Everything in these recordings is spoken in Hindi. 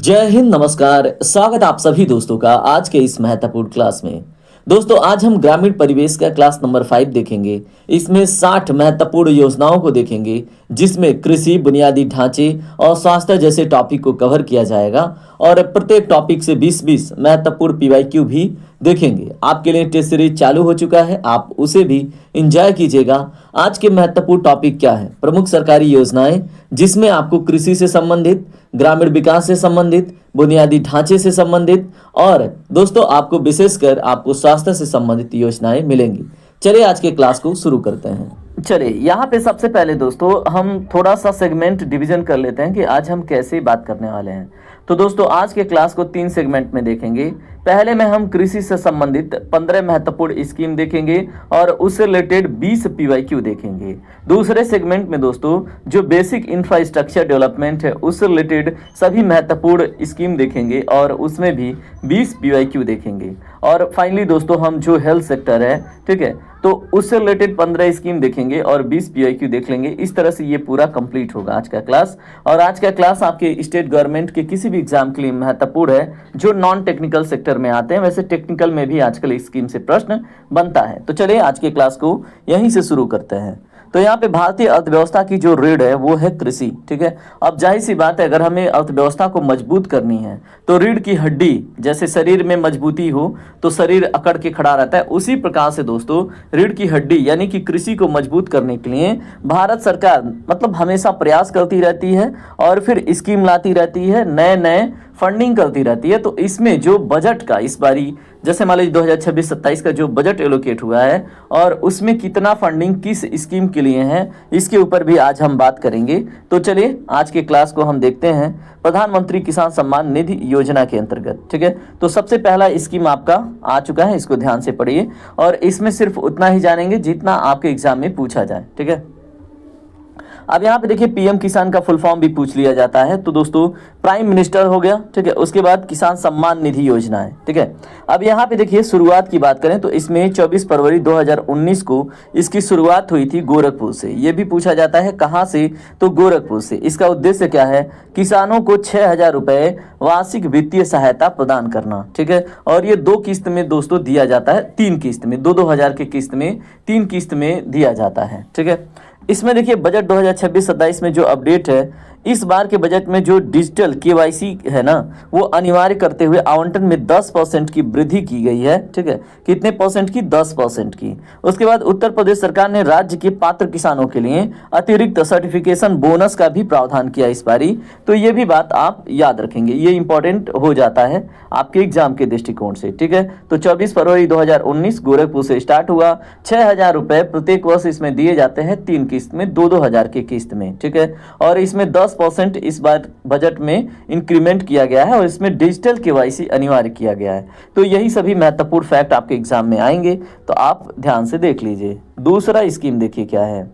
जय हिंद, नमस्कार। स्वागत आप सभी दोस्तों का आज के इस महत्वपूर्ण क्लास में। दोस्तों, आज हम ग्रामीण परिवेश का क्लास नंबर 5 देखेंगे। इसमें 60 महत्वपूर्ण योजनाओं को देखेंगे, जिसमें कृषि, बुनियादी ढांचे और स्वास्थ्य जैसे टॉपिक को कवर किया जाएगा। और प्रत्येक टॉपिक से 20-20 महत्वपूर्ण पीवाईक्यू भी देखेंगे। आपके लिए टेस्ट सीरीज चालू हो चुका है, आप उसे भी एंजॉय कीजिएगा। आज के महत्वपूर्ण टॉपिक क्या है? प्रमुख सरकारी योजनाएं, जिसमें आपको कृषि से संबंधित, ग्रामीण विकास से संबंधित, बुनियादी ढांचे से संबंधित और दोस्तों आपको विशेषकर आपको स्वास्थ्य से संबंधित योजनाएं मिलेंगी। चलिए आज के क्लास को शुरू करते हैं। चलिए यहाँ पे सबसे पहले दोस्तों हम थोड़ा सा सेगमेंट डिवीजन कर लेते हैं कि आज हम कैसे बात करने वाले हैं। तो दोस्तों आज के क्लास को 3 सेगमेंट में देखेंगे। पहले में हम कृषि से संबंधित 15 महत्वपूर्ण स्कीम देखेंगे और उससे रिलेटेड 20 पीवाईक्यू देखेंगे। दूसरे सेगमेंट में दोस्तों जो बेसिक इंफ्रास्ट्रक्चर डेवलपमेंट है उससे रिलेटेड सभी महत्वपूर्ण स्कीम देखेंगे और उसमें भी 20 पीवाईक्यू देखेंगे। और फाइनली दोस्तों हम जो हेल्थ सेक्टर है, ठीक है, तो उससे रिलेटेड 15 स्कीम देखेंगे और 20 पीवाईक्यू देख लेंगे। इस तरह से ये पूरा कंप्लीट होगा आज का क्लास। और आज का क्लास आपके स्टेट गवर्नमेंट के किसी भी एग्जाम के लिए महत्वपूर्ण है जो नॉन टेक्निकल सेक्टर में आते हैं। वैसे टेक्निकल में भी आजकल स्कीम से प्रश्न बनता है। तो चलिए आज के क्लास को यहीं से शुरू करते हैं। तो यहाँ पे भारतीय अर्थव्यवस्था की जो रीढ़ है वो है कृषि, ठीक है। अब जाहिर सी बात है, अगर हमें अर्थव्यवस्था को मजबूत करनी है तो रीढ़ की हड्डी, जैसे शरीर में मजबूती हो तो शरीर अकड़ के खड़ा रहता है, उसी प्रकार से दोस्तों रीढ़ की हड्डी यानी कि कृषि को मजबूत करने के लिए भारत सरकार मतलब हमेशा प्रयास करती रहती है और फिर स्कीम लाती रहती है, नए नए फंडिंग करती रहती है। तो इसमें जो बजट का इस बारी जैसे मान लीजिए 2026-27 का जो बजट एलोकेट हुआ है और उसमें कितना फंडिंग किस स्कीम के लिए है, इसके ऊपर भी आज हम बात करेंगे। तो चलिए आज के क्लास को हम देखते हैं प्रधानमंत्री किसान सम्मान निधि योजना के अंतर्गत, ठीक है। तो सबसे पहला स्कीम आपका आ चुका है, इसको ध्यान से पढ़िए और इसमें सिर्फ उतना ही जानेंगे जितना आपके एग्जाम में पूछा जाए, ठीक है। अब यहाँ पे देखिए पीएम किसान का फुल फॉर्म भी पूछ लिया जाता है। तो दोस्तों प्राइम मिनिस्टर हो गया, ठीक है। उसके बाद किसान सम्मान निधि योजना है, ठीक है। अब यहाँ पे देखिए शुरुआत की बात करें तो इसमें 24 फरवरी 2019 को इसकी शुरुआत हुई थी गोरखपुर से। ये भी पूछा जाता है कहाँ से, तो गोरखपुर से। इसका उद्देश्य क्या है? किसानों को 6,000 रुपए वार्षिक वित्तीय सहायता प्रदान करना, ठीक है। और ये 2 किस्त में दोस्तों दिया जाता है, 3 किस्त में, 2-2 हजार की किस्त में 3 किस्त में दिया जाता है, ठीक है। इसमें देखिए बजट 2026-27 में जो अपडेट है, इस बार के बजट में जो डिजिटल केवाईसी है ना, वो अनिवार्य करते हुए आवंटन में 10% की वृद्धि की गई है, ठीक है। कितने परसेंट की? 10% की। उसके बाद उत्तर प्रदेश सरकार ने राज्य के पात्र किसानों के लिए अतिरिक्त सर्टिफिकेशन बोनस का भी प्रावधान किया इस बारी। तो ये भी बात आप याद रखेंगे, ये इंपॉर्टेंट हो जाता है आपके एग्जाम के दृष्टिकोण से, ठीक है। तो 24 फरवरी 2019 गोरखपुर से स्टार्ट हुआ। 6,000 रुपए प्रत्येक वर्ष इसमें दिए जाते हैं, 3 किस्त में, 2-2 हजार की किस्त में, ठीक है। और इसमें 10% इस बार बजट में इंक्रीमेंट किया गया है और इसमें डिजिटल केवाईसी अनिवार्य किया गया है। तो यही सभी महत्वपूर्ण फैक्ट आपके एग्जाम में आएंगे, तो आप ध्यान से देख लीजिए। दूसरा स्कीम देखिए क्या है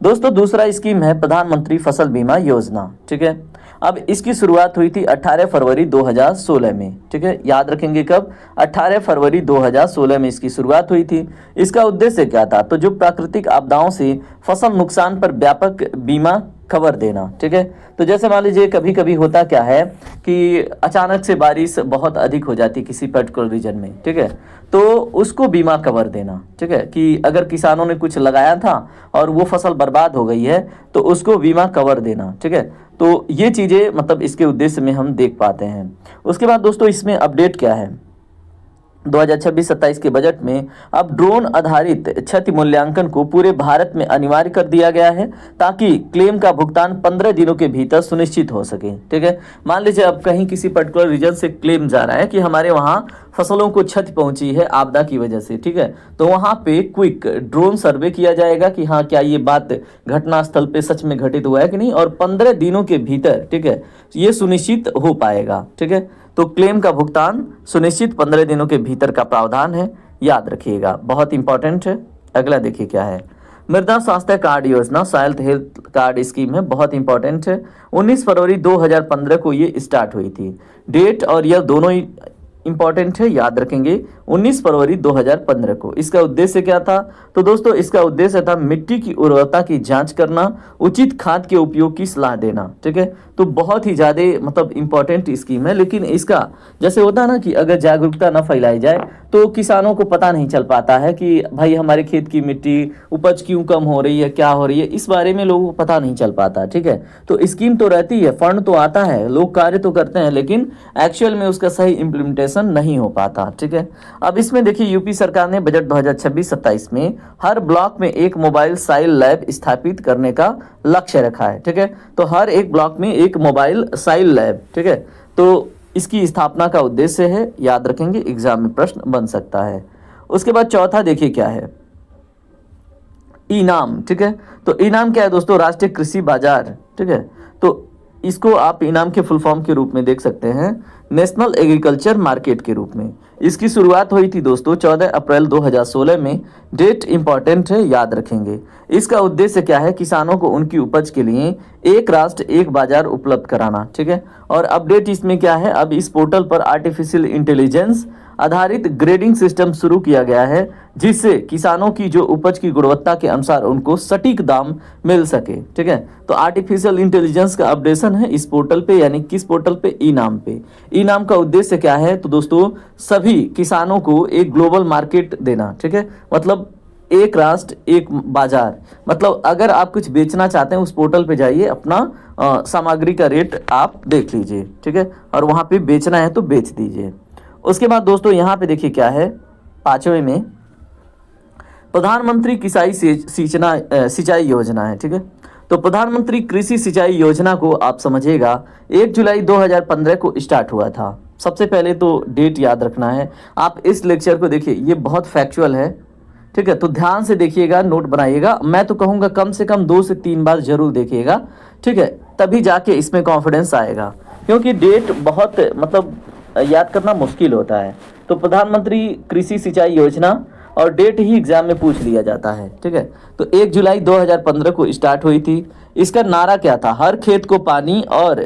दोस्तों। दूसरा स्कीम है प्रधानमंत्री फसल बीमा योजना, ठीक है। अब इसकी शुरुआत हुई थी 18 फरवरी 2016 में, ठीक है। याद रखेंगे कब? 18 फरवरी 2016 में इसकी शुरुआत हुई थी। इसका उद्देश्य क्या था? तो जो प्राकृतिक आपदाओं से फसल नुकसान पर व्यापक बीमा कवर देना, ठीक है। तो जैसे मान लीजिए कभी कभी होता क्या है कि अचानक से बारिश बहुत अधिक हो जाती है किसी पर्टिकुलर रीजन में, ठीक है, तो उसको बीमा कवर देना, ठीक है। कि अगर किसानों ने कुछ लगाया था और वो फसल बर्बाद हो गई है तो उसको बीमा कवर देना, ठीक है। तो ये चीज़ें मतलब इसके उद्देश्य में हम देख पाते हैं। उसके बाद दोस्तों इसमें अपडेट क्या है? 2026-27 के बजट में अब ड्रोन आधारित क्षति मूल्यांकन को पूरे भारत में अनिवार्य कर दिया गया है ताकि क्लेम का भुगतान 15 दिनों के भीतर सुनिश्चित हो सके, ठीक है। मान लीजिए अब कहीं किसी पर्टिकुलर रीजन से क्लेम जा रहा है कि हमारे वहाँ फसलों को क्षति पहुंची है आपदा की वजह से, ठीक है। तो वहाँ पे क्विक ड्रोन सर्वे किया जाएगा कि हाँ क्या ये बात घटनास्थल पे सच में घटित हुआ है कि नहीं, और 15 दिनों के भीतर, ठीक है, ये सुनिश्चित हो पाएगा, ठीक है। तो क्लेम का भुगतान सुनिश्चित 15 दिनों के भीतर का प्रावधान है, याद रखिएगा, बहुत इंपॉर्टेंट है। अगला देखिए क्या है? मृदा स्वास्थ्य कार्ड योजना, सॉइल हेल्थ कार्ड स्कीम है, बहुत इंपॉर्टेंट है। 19 फरवरी 2015 को ये स्टार्ट हुई थी। डेट और यह दोनों ही इंपॉर्टेंट है, याद रखेंगे। 19 फरवरी 2015 को। इसका उद्देश्य क्या था? तो दोस्तों इसका उद्देश्य था मिट्टी की उर्वरता की जांच करना, उचित खाद के उपयोग की सलाह देना, ठीक है। तो तो बहुत ही ज़्यादा मतलब इम्पोर्टेंट स्कीम है। लेकिन इसका जैसे होता है ना कि अगर जागरूकता न फैलाई जाए तो किसानों को पता नहीं चल पाता है कि भाई हमारे खेत की मिट्टी उपज क्यों कम हो रही है, क्या हो रही है, इस बारे में लोगों को पता नहीं चल पाता। ठीक है, तो स्कीम तो रहती है, फंड तो आता है, लोग कार्य तो करते हैं, लेकिन एक्चुअल में उसका सही इम्प्लीमेंटेशन नहीं हो पाता। ठीक है, अब इसमें देखिए यूपी सरकार ने बजट 2026-27 में हर ब्लॉक में एक मोबाइल साइल लैब स्थापित करने का लक्ष्य रखा है। ठीक है, तो हर एक ब्लॉक में एक मोबाइल साइल लैब, ठीक है, तो इसकी स्थापना का उद्देश्य है, याद रखेंगे, एग्जाम में प्रश्न बन सकता है। उसके बाद चौथा देखिए क्या है, इनाम। ठीक है, तो इनाम क्या है दोस्तों, राष्ट्रीय कृषि बाजार। ठीक है, तो इसको आप इनाम के फुल फॉर्म के रूप में देख सकते हैं, नेशनल एग्रीकल्चर मार्केट के रूप में। इसकी शुरुआत हुई थी दोस्तों 14 अप्रैल 2016 में। डेट इंपॉर्टेंट है, याद रखेंगे। इसका उद्देश्य क्या है, किसानों को उनकी उपज के लिए एक राष्ट्र एक बाजार उपलब्ध कराना। ठीक है, और अपडेट इसमें क्या है, अब इस पोर्टल पर आर्टिफिशियल इंटेलिजेंस आधारित ग्रेडिंग सिस्टम शुरू किया गया है, जिससे किसानों की जो उपज की गुणवत्ता के अनुसार उनको सटीक दाम मिल सके। ठीक है, तो आर्टिफिशियल इंटेलिजेंस का अपडेशन है इस पोर्टल पे, यानी किस पोर्टल पे, इनाम पे। इनाम का उद्देश्य क्या है, तो दोस्तों सभी किसानों को एक ग्लोबल मार्केट देना। ठीक है, मतलब एक राष्ट्र एक बाजार, मतलब अगर आप कुछ बेचना चाहते हैं उस पोर्टल पे जाइए, अपना सामग्री का रेट आप देख लीजिए। ठीक है, और वहाँ पे बेचना है तो बेच दीजिए। उसके बाद दोस्तों यहाँ पे देखिए क्या है, पांचवें में प्रधानमंत्री किसाई सिंचाई योजना है। ठीक है, तो प्रधानमंत्री कृषि सिंचाई योजना को आप समझिएगा 1 जुलाई 2015 को स्टार्ट हुआ था। सबसे पहले तो डेट याद रखना है। आप इस लेक्चर को देखिए, ये बहुत फैक्चुअल है। ठीक है, तो ध्यान से देखिएगा, नोट बनाइएगा। मैं तो कहूँगा कम से कम 2 से 3 बार जरूर देखिएगा। ठीक है, तभी जाके इसमें कॉन्फिडेंस आएगा, क्योंकि डेट बहुत मतलब याद करना मुश्किल होता है। तो प्रधानमंत्री कृषि सिंचाई योजना और डेट ही एग्जाम में पूछ लिया जाता है। ठीक है, तो 1 जुलाई 2015 को स्टार्ट हुई थी। इसका नारा क्या था, हर खेत को पानी और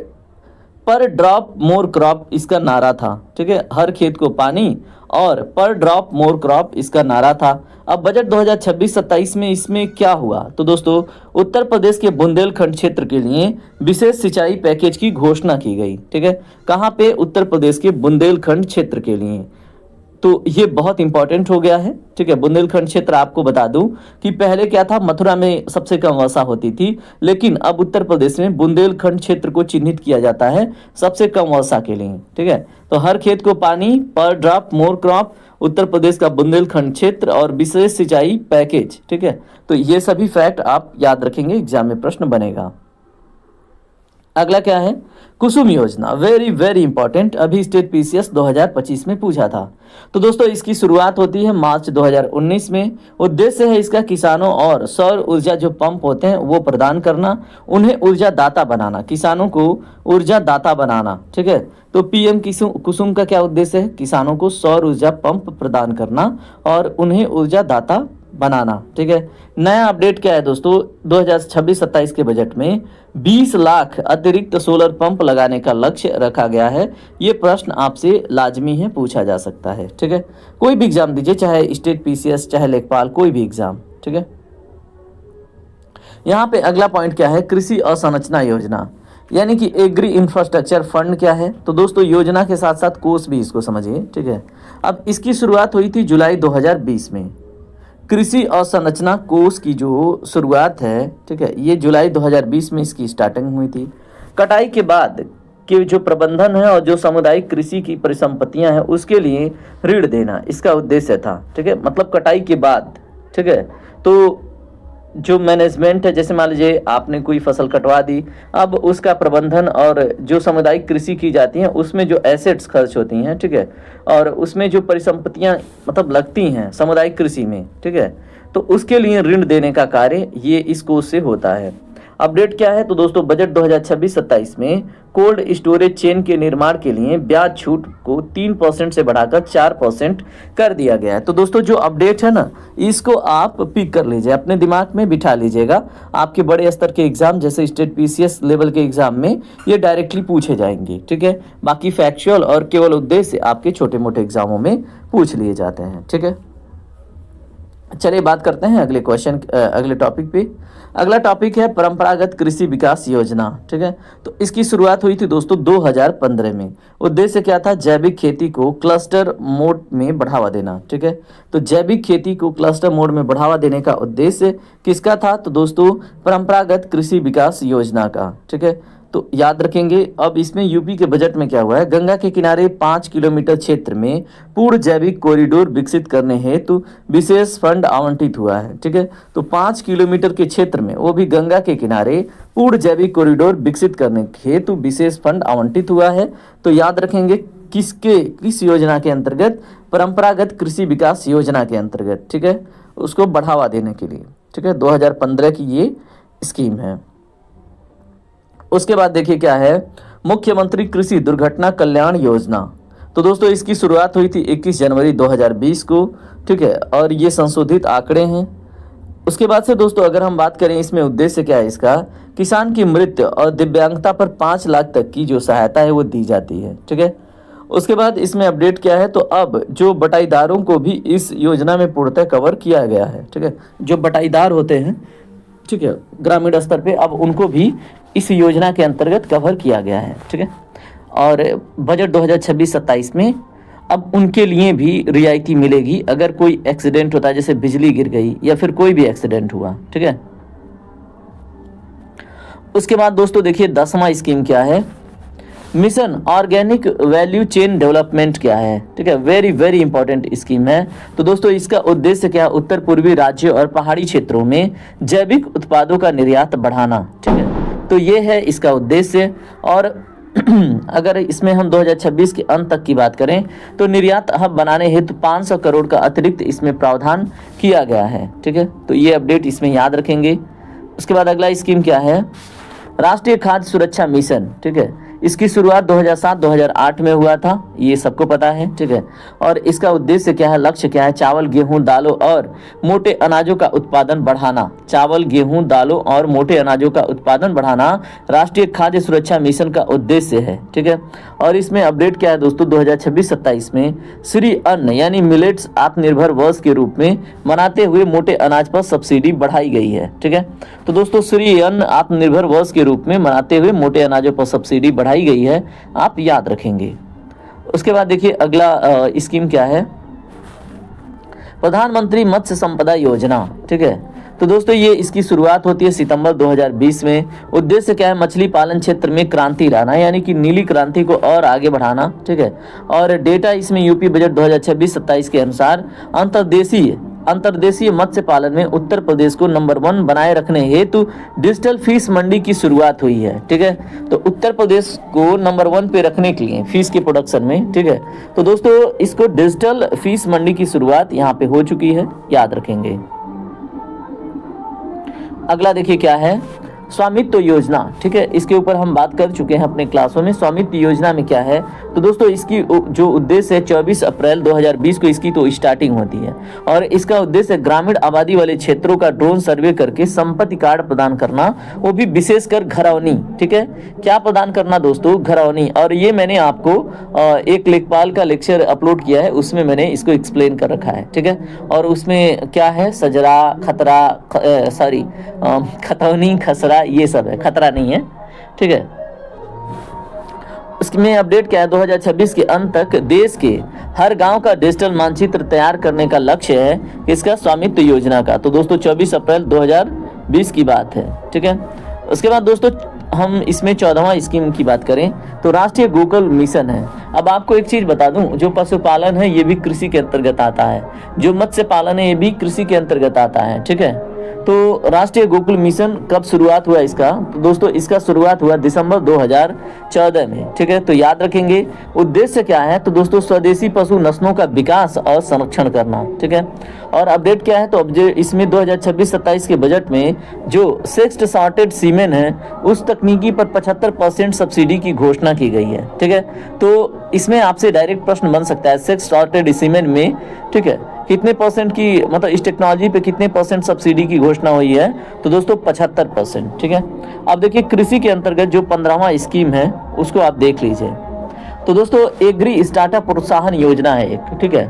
पर ड्रॉप मोर क्रॉप इसका नारा था। ठीक है, हर खेत को पानी और पर ड्रॉप मोर क्रॉप इसका नारा था। अब बजट 2026-27 में इसमें क्या हुआ, तो दोस्तों उत्तर प्रदेश के बुंदेलखंड क्षेत्र के लिए विशेष सिंचाई पैकेज की घोषणा की गई। ठीक है, कहाँ पे, उत्तर प्रदेश के बुंदेलखंड क्षेत्र के लिए। तो ये बहुत इंपॉर्टेंट हो गया है। ठीक है, बुंदेलखंड क्षेत्र आपको बता दूं कि पहले क्या था, मथुरा में सबसे कम वर्षा होती थी, लेकिन अब उत्तर प्रदेश में बुंदेलखंड क्षेत्र को चिन्हित किया जाता है सबसे कम वर्षा के लिए। ठीक है, तो हर खेत को पानी, पर drop more crop, Uttar Pradesh का बुंदेलखंड क्षेत्र और विशेष सिंचाई पैकेज। ठीक है, तो ये सभी फैक्ट आप याद रखेंगे, एग्जाम में प्रश्न बनेगा। अगला क्या है, कुसुम योजना, वेरी वेरी इंपॉर्टेंट, अभी स्टेट पीसीएस 2025 में पूछा था। तो दोस्तों इसकी शुरुआत होती है मार्च 2019 में। उद्देश्य है इसका किसानों और सौर ऊर्जा जो पंप होते हैं वो प्रदान करना, उन्हें ऊर्जा दाता बनाना, किसानों को ऊर्जा दाता बनाना। ठीक है, तो पीएम कुसुम का क्या उद्देश्य है, किसानों को सौर ऊर्जा पंप प्रदान करना और उन्हें ऊर्जा दाता बनाना। ठीक है, नया अपडेट क्या है दोस्तों, 2026-27 के बजट में 20 लाख अतिरिक्त सोलर पंप लगाने का लक्ष्य रखा गया है। ये प्रश्न आपसे लाजमी है, पूछा जा सकता है। ठीक है, कोई भी एग्जाम दीजिए, चाहे स्टेट पीसीएस, चाहे लेखपाल, कोई भी एग्जाम। ठीक है, यहाँ पे अगला पॉइंट क्या है, कृषि अवसंरचना योजना, यानी कि एग्री इंफ्रास्ट्रक्चर फंड क्या है, तो दोस्तों योजना के साथ साथ कोर्स भी इसको समझिए। ठीक है, अब इसकी शुरुआत हुई थी जुलाई 2020 में। कृषि अवसंरचना कोष की जो शुरुआत है, ठीक है, ये जुलाई 2020 में इसकी स्टार्टिंग हुई थी। कटाई के बाद के जो प्रबंधन है और जो सामुदायिक कृषि की परिसंपत्तियां हैं उसके लिए ऋण देना इसका उद्देश्य था। ठीक है, मतलब कटाई के बाद। ठीक है, तो जो मैनेजमेंट है, जैसे मान लीजिए आपने कोई फसल कटवा दी, अब उसका प्रबंधन और जो सामुदायिक कृषि की जाती हैं उसमें जो एसेट्स खर्च होती हैं, ठीक है, और उसमें जो परिसंपत्तियां मतलब लगती हैं सामुदायिक कृषि में, ठीक है, तो उसके लिए ऋण देने का कार्य ये इस कोष से होता है। अपडेट क्या है, तो दोस्तों बजट 2026-27 में कोल्ड स्टोरेज चेन के निर्माण के लिए ब्याज छूट को 3% से बढ़ाकर 4% कर दिया गया है। तो दोस्तों जो अपडेट है ना, इसको आप पिक कर लीजिए, अपने दिमाग में बिठा लीजिएगा। आपके बड़े स्तर के एग्जाम जैसे स्टेट पीसीएस लेवल के एग्जाम में ये डायरेक्टली पूछे जाएंगे। ठीक है, बाकी फैक्चुअल और केवल उद्देश्य आपके छोटे मोटे एग्जामों में पूछ लिए जाते हैं। ठीक है, चलिए बात करते हैं अगले क्वेश्चन, अगले टॉपिक पे। अगला टॉपिक है परंपरागत कृषि विकास योजना। ठीक है, तो इसकी शुरुआत हुई थी दोस्तों 2015 में। उद्देश्य क्या था? जैविक खेती को क्लस्टर मोड में बढ़ावा देना। ठीक है, तो जैविक खेती को क्लस्टर मोड में बढ़ावा देने का उद्देश्य किसका था? तो दोस्तों परंपरागत कृषि विकास योजना का। ठीक है, तो याद रखेंगे। अब इसमें यूपी के बजट में क्या हुआ है? गंगा के किनारे 5 किलोमीटर क्षेत्र में पूर्ण जैविक कॉरिडोर विकसित करने हेतु विशेष फंड आवंटित हुआ है। ठीक है, तो 5 किलोमीटर के क्षेत्र में, वो भी गंगा के किनारे, पूर्ण जैविक कॉरिडोर विकसित करने हेतु विशेष फंड आवंटित हुआ है। तो याद रखेंगे किस योजना के अंतर्गत? परंपरागत कृषि विकास योजना के अंतर्गत। ठीक है, उसको बढ़ावा देने के लिए। ठीक है, 2015 की ये स्कीम है। उसके बाद देखिए क्या है, मुख्यमंत्री कृषि दुर्घटना कल्याण योजना। तो दोस्तों इसकी शुरुआत हुई थी 21 जनवरी 2020 को। ठीक है, और ये संशोधित आंकड़े हैं। उसके बाद से दोस्तों अगर हम बात करें इसमें उद्देश्य क्या है इसका? किसान की मृत्यु और दिव्यांगता पर 5 लाख तक की जो सहायता है वो दी जाती है। ठीक है, उसके बाद इसमें अपडेट क्या है? तो अब जो बटाईदारों को भी इस योजना में पूर्णतः कवर किया गया है। ठीक है, जो बटाईदार होते हैं, ठीक है, ग्रामीण स्तर पे, अब उनको भी इस योजना के अंतर्गत कवर किया गया है। ठीक है, और बजट 2026-27 में अब उनके लिए भी रियायती मिलेगी अगर कोई एक्सीडेंट होता है, जैसे बिजली गिर गई या फिर कोई भी एक्सीडेंट हुआ। ठीक है, उसके बाद दोस्तों देखिए 10वां स्कीम क्या है? Mission organic value chain development क्या है? ठीक है, वेरी वेरी इंपॉर्टेंट स्कीम है। तो दोस्तों इसका उद्देश्य क्या है? उत्तर पूर्वी राज्यों और पहाड़ी क्षेत्रों में जैविक उत्पादों का निर्यात बढ़ाना। ठीक है, तो ये है इसका उद्देश्य। और अगर इसमें हम 2026 के अंत तक की बात करें तो निर्यात हब बनाने हेतु 500 करोड़ का अतिरिक्त इसमें प्रावधान किया गया है। ठीक है, तो ये अपडेट इसमें याद रखेंगे। उसके बाद अगला स्कीम क्या है? राष्ट्रीय खाद्य सुरक्षा मिशन। ठीक है, इसकी शुरुआत 2007-2008 में हुआ था, ये सबको पता है। ठीक है, और इसका उद्देश्य क्या है? लक्ष्य क्या है? चावल, गेहूं, दालों और मोटे अनाजों का उत्पादन बढ़ाना। चावल, गेहूं, दालों और मोटे अनाजों का उत्पादन बढ़ाना राष्ट्रीय खाद्य सुरक्षा मिशन का उद्देश्य है। ठीक है, और इसमें अपडेट क्या है दोस्तों? 2026-27 में श्री अन्न यानी मिलेट्स आत्मनिर्भर वर्ष के रूप में मनाते हुए मोटे अनाज पर सब्सिडी बढ़ाई गई है। ठीक है, तो दोस्तों श्री अन्न आत्मनिर्भर वर्ष के रूप में मनाते हुए मोटे अनाजों पर सब्सिडी बढ़ाई गई है, आप याद रखेंगे। उसके बाद देखिए अगला स्कीम क्या है? प्रधानमंत्री मत्स्य संपदा योजना। ठीक है, तो दोस्तों ये इसकी शुरुआत होती है सितंबर 2020 में। उद्देश्य क्या है? मछली पालन क्षेत्र में क्रांति लाना, यानी कि नीली क्रांति को और आगे बढ़ाना। ठीक है, और डेटा इसमें यूपी बजट 2026-27 के अनुसार अंतर्देशीय मत्स्य पालन में उत्तर प्रदेश को नंबर 1 बनाए रखने हेतु डिजिटल फिश मंडी की शुरुआत हुई है। ठीक है, तो उत्तर प्रदेश को नंबर 1 पे रखने के लिए फिश के प्रोडक्शन में। ठीक है, तो दोस्तों इसको डिजिटल फिश मंडी की शुरुआत यहाँ पे हो चुकी है, याद रखेंगे। अगला देखिए क्या है? स्वामित्व योजना। ठीक है, इसके ऊपर हम बात कर चुके हैं अपने क्लासों में। स्वामित्व योजना में क्या है? तो दोस्तों इसकी जो उद्देश्य है 24 अप्रैल 2020 को इसकी तो स्टार्टिंग होती है, और इसका उद्देश्य ग्रामीण आबादी वाले क्षेत्रों का ड्रोन सर्वे करके संपत्ति कार्ड प्रदान करना, वो भी विशेषकर घरौनी। ठीक है, क्या प्रदान करना दोस्तों? घरौनी। और ये मैंने आपको एक लेखपाल का लेक्चर अपलोड किया है, उसमें मैंने इसको एक्सप्लेन कर रखा है। ठीक है, और उसमें क्या है? सजरा, खतरा, खतौनी, खसरा, ये सब है, खतरा नहीं है। ठीक है, इसमें अपडेट क्या है? 2026 के अंत तक देश के हर गांव का डिजिटल मानचित्र तैयार करने का लक्ष्य है इसका स्वामित्व योजना का। तो दोस्तों 24 अप्रैल 2020 की बात है। ठीक है, उसके बाद दोस्तों हम इसमें 14वां स्कीम की बात करें तो राष्ट्रीय गोकुल मिशन है। अब आपको एक चीज बता दूं, जो पशुपालन है ये भी कृषि के अंतर्गत आता है, जो मत्स्य पालन है ये भी कृषि के अंतर्गत आता है। ठीक है, तो राष्ट्रीय गोकुल मिशन कब शुरुआत हुआ इसका? तो दोस्तों इसका शुरुआत हुआ दिसंबर 2014 में। ठीक है, तो याद रखेंगे उद्देश्य क्या है? तो दोस्तों स्वदेशी पशु नस्लों का विकास और संरक्षण करना। ठीक है, और अपडेट क्या है? तो अब इसमें 2026-27 के बजट में जो सेक्स्ड सॉर्टेड सीमेन है उस तकनीकी पर 75% सब्सिडी की घोषणा की गई है। ठीक है, तो इसमें आपसे डायरेक्ट प्रश्न बन सकता है सेक्स्ड सॉर्टेड सीमेन में, ठीक है, कितने परसेंट की, मतलब इस टेक्नोलॉजी पे कितने परसेंट सब्सिडी की घोषणा हुई है? तो दोस्तों 75%। ठीक है, अब देखिए कृषि के अंतर्गत जो 15वां स्कीम है उसको आप देख लीजिए। तो दोस्तों एग्री स्टार्टअप प्रोत्साहन योजना है एक। ठीक है,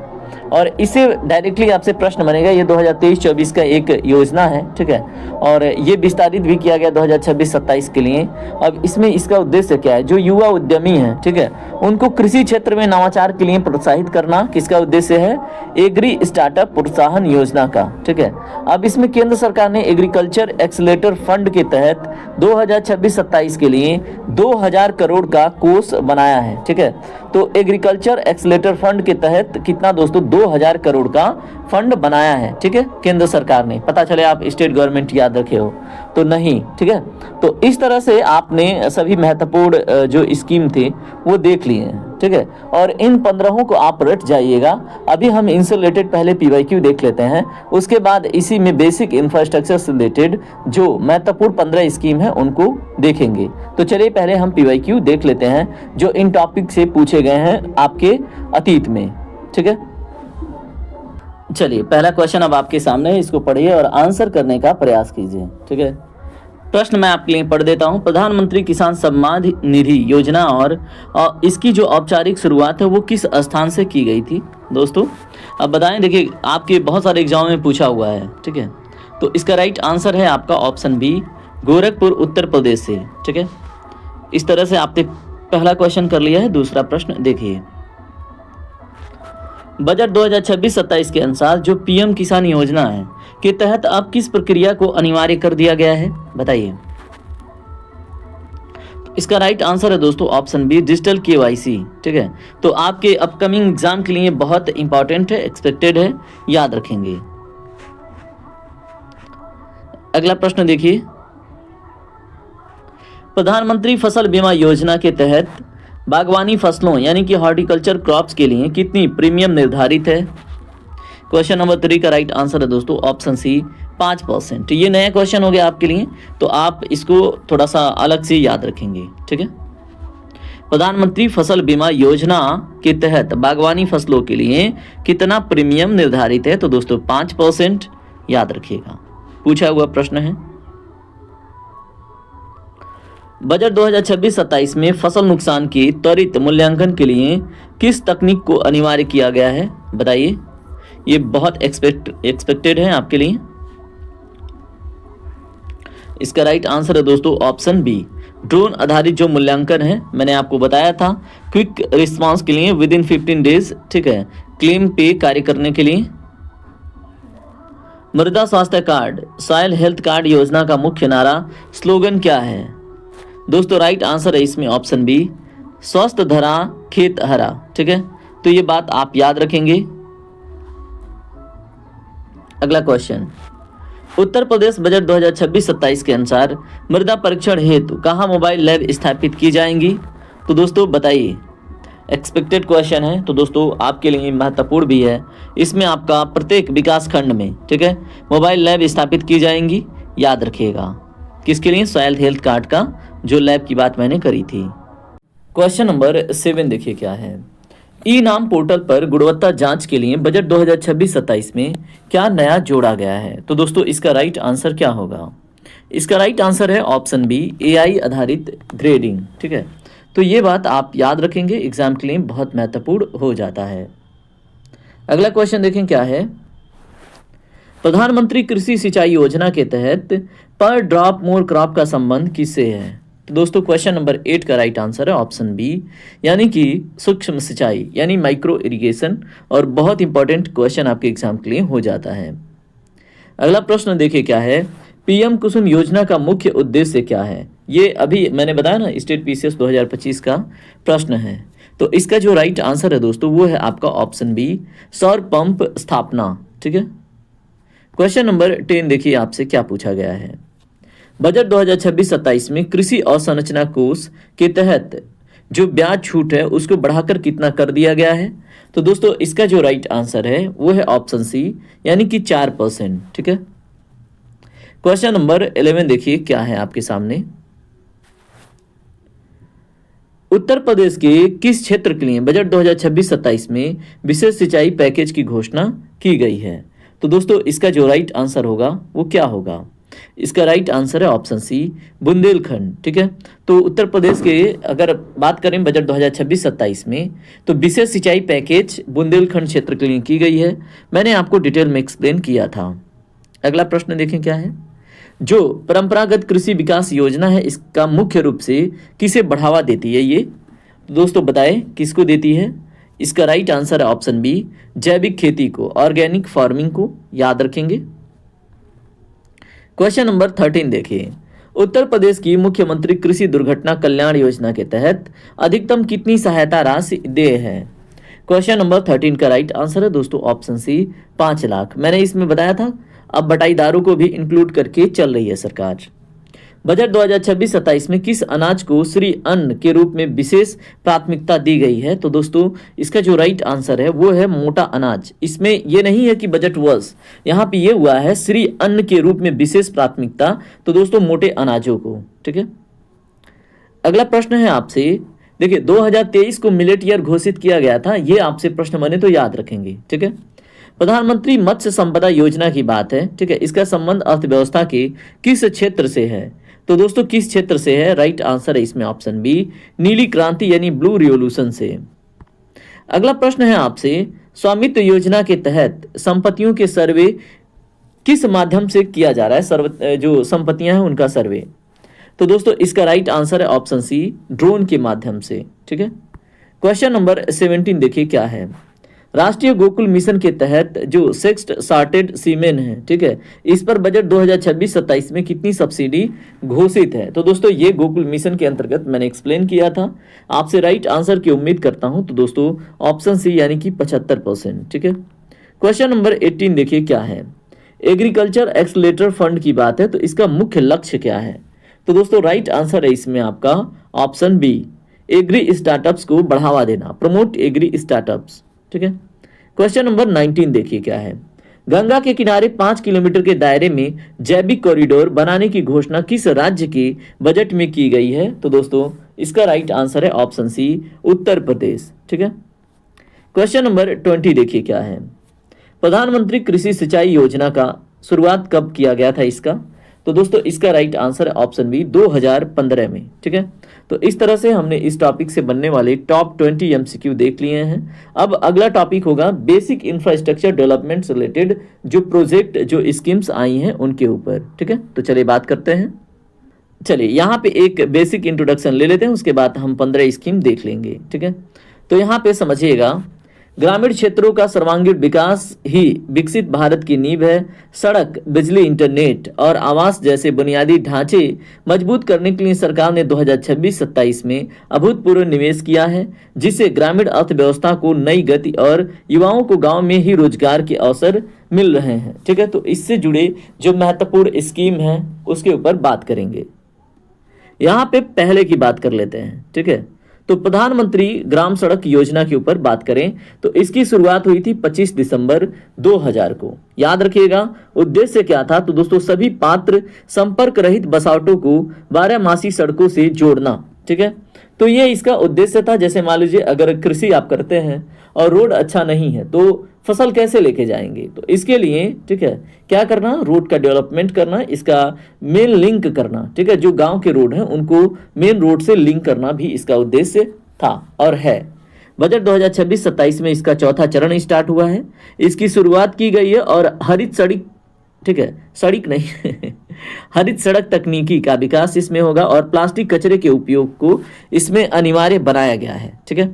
और इससे डायरेक्टली आपसे प्रश्न बनेगा। ये 2023-24 का एक योजना है, ठीक है, और ये विस्तारित भी किया गया 2026-27 के लिए। अब इसमें इसका उद्देश्य क्या है? जो युवा उद्यमी हैं, ठीक है, उनको कृषि क्षेत्र में नवाचार के लिए प्रोत्साहित करना किसका उद्देश्य है? एग्री स्टार्टअप प्रोत्साहन योजना का, ठीक है। अब इसमें केंद्र सरकार ने एग्रीकल्चर एक्सीलरेटर फंड के तहत 2026-27 के लिए 2000 करोड़ का कोष बनाया है, ठीक है। तो एग्रीकल्चर एक्सीलरेटर फंड के तहत कितना दोस्तों? 2000 करोड़ का फंड बनाया है, ठीक है, केंद्र सरकार ने। पता चले आप स्टेट गवर्नमेंट याद रखे हो तो नहीं, ठीक है। तो इस तरह से आपने सभी महत्वपूर्ण जो स्कीम थे वो देख लिए हैं, ठीक है, और इन 15 को आप रट जाइएगा। अभी हम इनसे रिलेटेड पहले पीवाईक्यू देख लेते हैं, उसके बाद इसी में बेसिक इंफ्रास्ट्रक्चर से रिलेटेड जो महत्वपूर्ण 15 स्कीम है उनको देखेंगे। तो चलिए पहले हम पीवाईक्यू देख लेते हैं जो इन टॉपिक से पूछे गए हैं आपके अतीत में, ठीक है। चलिए पहला क्वेश्चन अब आपके सामने है, इसको पढ़िए और आंसर करने का प्रयास कीजिए, ठीक है। प्रश्न मैं आपके लिए पढ़ देता हूं। प्रधानमंत्री किसान सम्मान निधि योजना और इसकी जो औपचारिक शुरुआत है वो किस स्थान से की गई थी दोस्तों? अब बताएं। देखिए आपके बहुत सारे एग्जाम में पूछा हुआ है, ठीक है। तो इसका राइट आंसर है आपका ऑप्शन बी, गोरखपुर उत्तर प्रदेश से, ठीक है। इस तरह से आपने पहला क्वेश्चन कर लिया है। दूसरा प्रश्न देखिए, बजट 2026-27 के अनुसार जो पीएम किसान योजना है के तहत अब किस प्रक्रिया को अनिवार्य कर दिया गया है? बताइए। इसका राइट आंसर है दोस्तों ऑप्शन बी, डिजिटल केवाईसी, ठीक है। तो आपके अपकमिंग एग्जाम के लिए बहुत इंपॉर्टेंट है, एक्सपेक्टेड है, याद रखेंगे। अगला प्रश्न देखिए, प्रधानमंत्री फसल बीमा योजना के तहत बागवानी फसलों यानी कि हॉर्टिकल्चर क्रॉप्स के लिए कितनी प्रीमियम निर्धारित है? क्वेश्चन नंबर 3 का राइट आंसर है दोस्तों ऑप्शन सी, 5%। ये नया क्वेश्चन हो गया आपके लिए, तो आप इसको थोड़ा सा अलग से याद रखेंगे, ठीक है। प्रधानमंत्री फसल बीमा योजना के तहत बागवानी फसलों के लिए कितना प्रीमियम निर्धारित है? तो दोस्तों 5%, याद रखिएगा, पूछा हुआ प्रश्न है। बजट 2026-27 में फसल नुकसान के त्वरित मूल्यांकन के लिए किस तकनीक को अनिवार्य किया गया है? बताइए। ये बहुत एक्सपेक्टेड है आपके लिए। इसका राइट आंसर है दोस्तों ऑप्शन बी, ड्रोन आधारित जो मूल्यांकन है, मैंने आपको बताया था, क्विक रिस्पांस के लिए विद इन 15 डेज, ठीक है, क्लेम पे कार्य करने के लिए। मृदा स्वास्थ्य कार्ड, सॉइल हेल्थ कार्ड योजना का मुख्य नारा स्लोगन क्या है? दोस्तों राइट आंसर है इसमें ऑप्शन बी, स्वस्थ धरा खेत हरा, ठीक है। तो ये बात आप याद रखेंगे। अगला क्वेश्चन, उत्तर प्रदेश बजट 2026-27 के अनुसार मृदा परीक्षण हेतु कहाँ मोबाइल लैब स्थापित की जाएंगी? तो दोस्तों बताइए। एक्सपेक्टेड क्वेश्चन है, तो दोस्तों आपके लिए महत्वपूर्ण भी है। इसमें आपका प्रत्येक विकास खंड में, ठीक है, मोबाइल लैब स्थापित की जाएंगी, याद रखिएगा। किसके लिए? सॉइल हेल्थ कार्ड का जो लैब की बात मैंने करी थी। क्वेश्चन नंबर 7 देखिए क्या है, ई नाम पोर्टल पर गुणवत्ता जांच के लिए बजट 2026-27 में क्या नया जोड़ा गया है? तो दोस्तों इसका राइट आंसर क्या होगा? इसका राइट आंसर है ऑप्शन बी, एआई आधारित ग्रेडिंग, ठीक है। तो ये बात आप याद रखेंगे, एग्जाम के लिए बहुत महत्वपूर्ण हो जाता है। अगला क्वेश्चन देखें क्या है, प्रधानमंत्री कृषि सिंचाई योजना के तहत पर ड्रॉप मोर क्रॉप का संबंध किससे है? तो दोस्तों क्वेश्चन नंबर 8 का राइट आंसर है ऑप्शन बी, यानी कि सूक्ष्म सिंचाई यानी माइक्रो इरिगेशन, और बहुत इंपॉर्टेंट क्वेश्चन आपके एग्जाम के लिए हो जाता है। अगला प्रश्न देखिए क्या है, पीएम कुसुम योजना का मुख्य उद्देश्य क्या है? ये अभी मैंने बताया ना, स्टेट पीसीएस 2025 का प्रश्न है। तो इसका जो राइट आंसर है दोस्तों वो है आपका ऑप्शन बी, सौर पंप स्थापना, ठीक है। क्वेश्चन नंबर 10 देखिए आपसे क्या पूछा गया है, बजट 2026-27 में कृषि अवसंरचना कोष के तहत जो ब्याज छूट है उसको बढ़ाकर कितना कर दिया गया है? तो दोस्तों इसका जो राइट आंसर है वो है ऑप्शन सी, यानी कि 4%, ठीक है। क्वेश्चन नंबर 11 देखिए क्या है आपके सामने, उत्तर प्रदेश के किस क्षेत्र के लिए बजट 2026-27 में विशेष सिंचाई पैकेज की घोषणा की गई है? तो दोस्तों इसका जो राइट आंसर होगा वो क्या होगा? इसका राइट आंसर है ऑप्शन सी बुंदेलखंड। ठीक है, तो उत्तर प्रदेश के अगर बात करें बजट 2026-27 में, तो विशेष सिंचाई पैकेज बुंदेलखंड क्षेत्र के लिए की गई है। मैंने आपको डिटेल में एक्सप्लेन किया था। अगला प्रश्न देखें क्या है। जो परंपरागत कृषि विकास योजना है, इसका मुख्य रूप से किसे बढ़ावा देती है? ये दोस्तों बताएं किसको देती है? इसका राइट आंसर है ऑप्शन बी जैविक खेती को, ऑर्गेनिक फार्मिंग को। याद रखेंगे। क्वेश्चन नंबर 13 देखिए। उत्तर प्रदेश की मुख्यमंत्री कृषि दुर्घटना कल्याण योजना के तहत अधिकतम कितनी सहायता राशि दे है? क्वेश्चन नंबर 13 का राइट आंसर है दोस्तों ऑप्शन सी 5 लाख। मैंने इसमें बताया था अब बटाईदारों को भी इंक्लूड करके चल रही है सरकार। बजट 2026-27 में किस अनाज को श्री अन्न के रूप में विशेष प्राथमिकता दी गई है? तो दोस्तों इसका जो राइट आंसर है वो है मोटा अनाज। इसमें ये नहीं है कि बजट वर्ष, यहाँ पे ये हुआ है श्री अन्न के रूप में विशेष प्राथमिकता, तो दोस्तों मोटे अनाजों को। ठीक है, अगला प्रश्न है आपसे। देखिए 2023 को मिलेट ईयर घोषित किया गया था, ये आपसे प्रश्न बने तो याद रखेंगे। ठीक है, प्रधानमंत्री मत्स्य संपदा योजना की बात है। ठीक है, इसका संबंध अर्थव्यवस्था के किस क्षेत्र से है? तो दोस्तों किस क्षेत्र से है? राइट आंसर है इसमें ऑप्शन बी नीली क्रांति यानी ब्लू रिवॉल्यूशन से। अगला प्रश्न है आपसे। स्वामित्व योजना के तहत संपत्तियों के सर्वे किस माध्यम से किया जा रहा है? जो संपत्तियां हैं उनका सर्वे। तो दोस्तों इसका राइट आंसर है ऑप्शन सी ड्रोन के माध्यम से। ठीक है, क्वेश्चन नंबर 17 देखिए क्या है। राष्ट्रीय गोकुल मिशन के तहत जो सेक्स्ड सॉर्टेड सीमेन है, ठीक है, इस पर बजट 2026-27 में कितनी सब्सिडी घोषित है? तो दोस्तों ये गोकुल मिशन के अंतर्गत मैंने एक्सप्लेन किया था। आपसे राइट आंसर की उम्मीद करता हूं, तो दोस्तों ऑप्शन सी यानी कि 75%। ठीक है, क्वेश्चन नंबर 18 देखिए क्या है। एग्रीकल्चर एक्सलेटर फंड की बात है, तो इसका मुख्य लक्ष्य क्या है? तो दोस्तों राइट आंसर है इसमें आपका ऑप्शन बी एग्री स्टार्टअप्स को बढ़ावा देना, प्रमोट एग्री स्टार्टअप्स। ठीक है, क्वेश्चन नंबर 19 देखिए क्या है। गंगा के किनारे 5 किलोमीटर के दायरे में जैविक कॉरिडोर बनाने की घोषणा किस राज्य के बजट में की गई है? तो दोस्तों इसका राइट आंसर है ऑप्शन सी उत्तर प्रदेश। ठीक है, क्वेश्चन नंबर 20 देखिए क्या है। प्रधानमंत्री कृषि सिंचाई योजना का शुरुआत कब किया गया था इसका? तो दोस्तों इसका राइट आंसर है ऑप्शन बी 2015 में। ठीक है, तो इस तरह से हमने इस टॉपिक से बनने वाले टॉप 20 एमसीक्यू देख लिए हैं। अब अगला टॉपिक होगा बेसिक इंफ्रास्ट्रक्चर डेवलपमेंट से रिलेटेड जो प्रोजेक्ट जो स्कीम्स आई हैं उनके ऊपर। ठीक है, तो चलिए बात करते हैं। चलिए यहाँ पे एक बेसिक इंट्रोडक्शन ले लेते हैं, उसके बाद हम 15 स्कीम देख लेंगे। ठीक है, तो यहाँ पे समझिएगा ग्रामीण क्षेत्रों का सर्वांगीण विकास ही विकसित भारत की नींव है। सड़क, बिजली, इंटरनेट और आवास जैसे बुनियादी ढांचे मजबूत करने के लिए सरकार ने 2026-27 में अभूतपूर्व निवेश किया है, जिससे ग्रामीण अर्थव्यवस्था को नई गति और युवाओं को गांव में ही रोजगार के अवसर मिल रहे हैं। ठीक है, तो इससे जुड़े जो महत्वपूर्ण स्कीम है उसके ऊपर बात करेंगे। यहाँ पे पहले की बात कर लेते हैं। ठीक है, तो प्रधानमंत्री ग्राम सड़क योजना के ऊपर बात करें तो इसकी शुरुआत हुई थी 25 दिसंबर 2000 को। याद रखिएगा उद्देश्य क्या था? तो दोस्तों सभी पात्र संपर्क रहित बसावटों को 12 सड़कों से जोड़ना। ठीक है, तो ये इसका उद्देश्य था। जैसे मान लीजिए अगर कृषि आप करते हैं और रोड अच्छा नहीं है तो फसल कैसे लेके जाएंगे? तो इसके लिए ठीक है क्या करना, रोड का डेवलपमेंट करना, इसका मेन लिंक करना। ठीक है, जो गांव के रोड हैं उनको मेन रोड से लिंक करना भी इसका उद्देश्य था और है। बजट 2026-27 में इसका चौथा चरण स्टार्ट हुआ है। इसकी शुरुआत की गई है और हरित सड़क, ठीक है सड़क नहीं हरित सड़क तकनीकी का विकास इसमें होगा और प्लास्टिक कचरे के उपयोग को इसमें अनिवार्य बनाया गया है। ठीक है,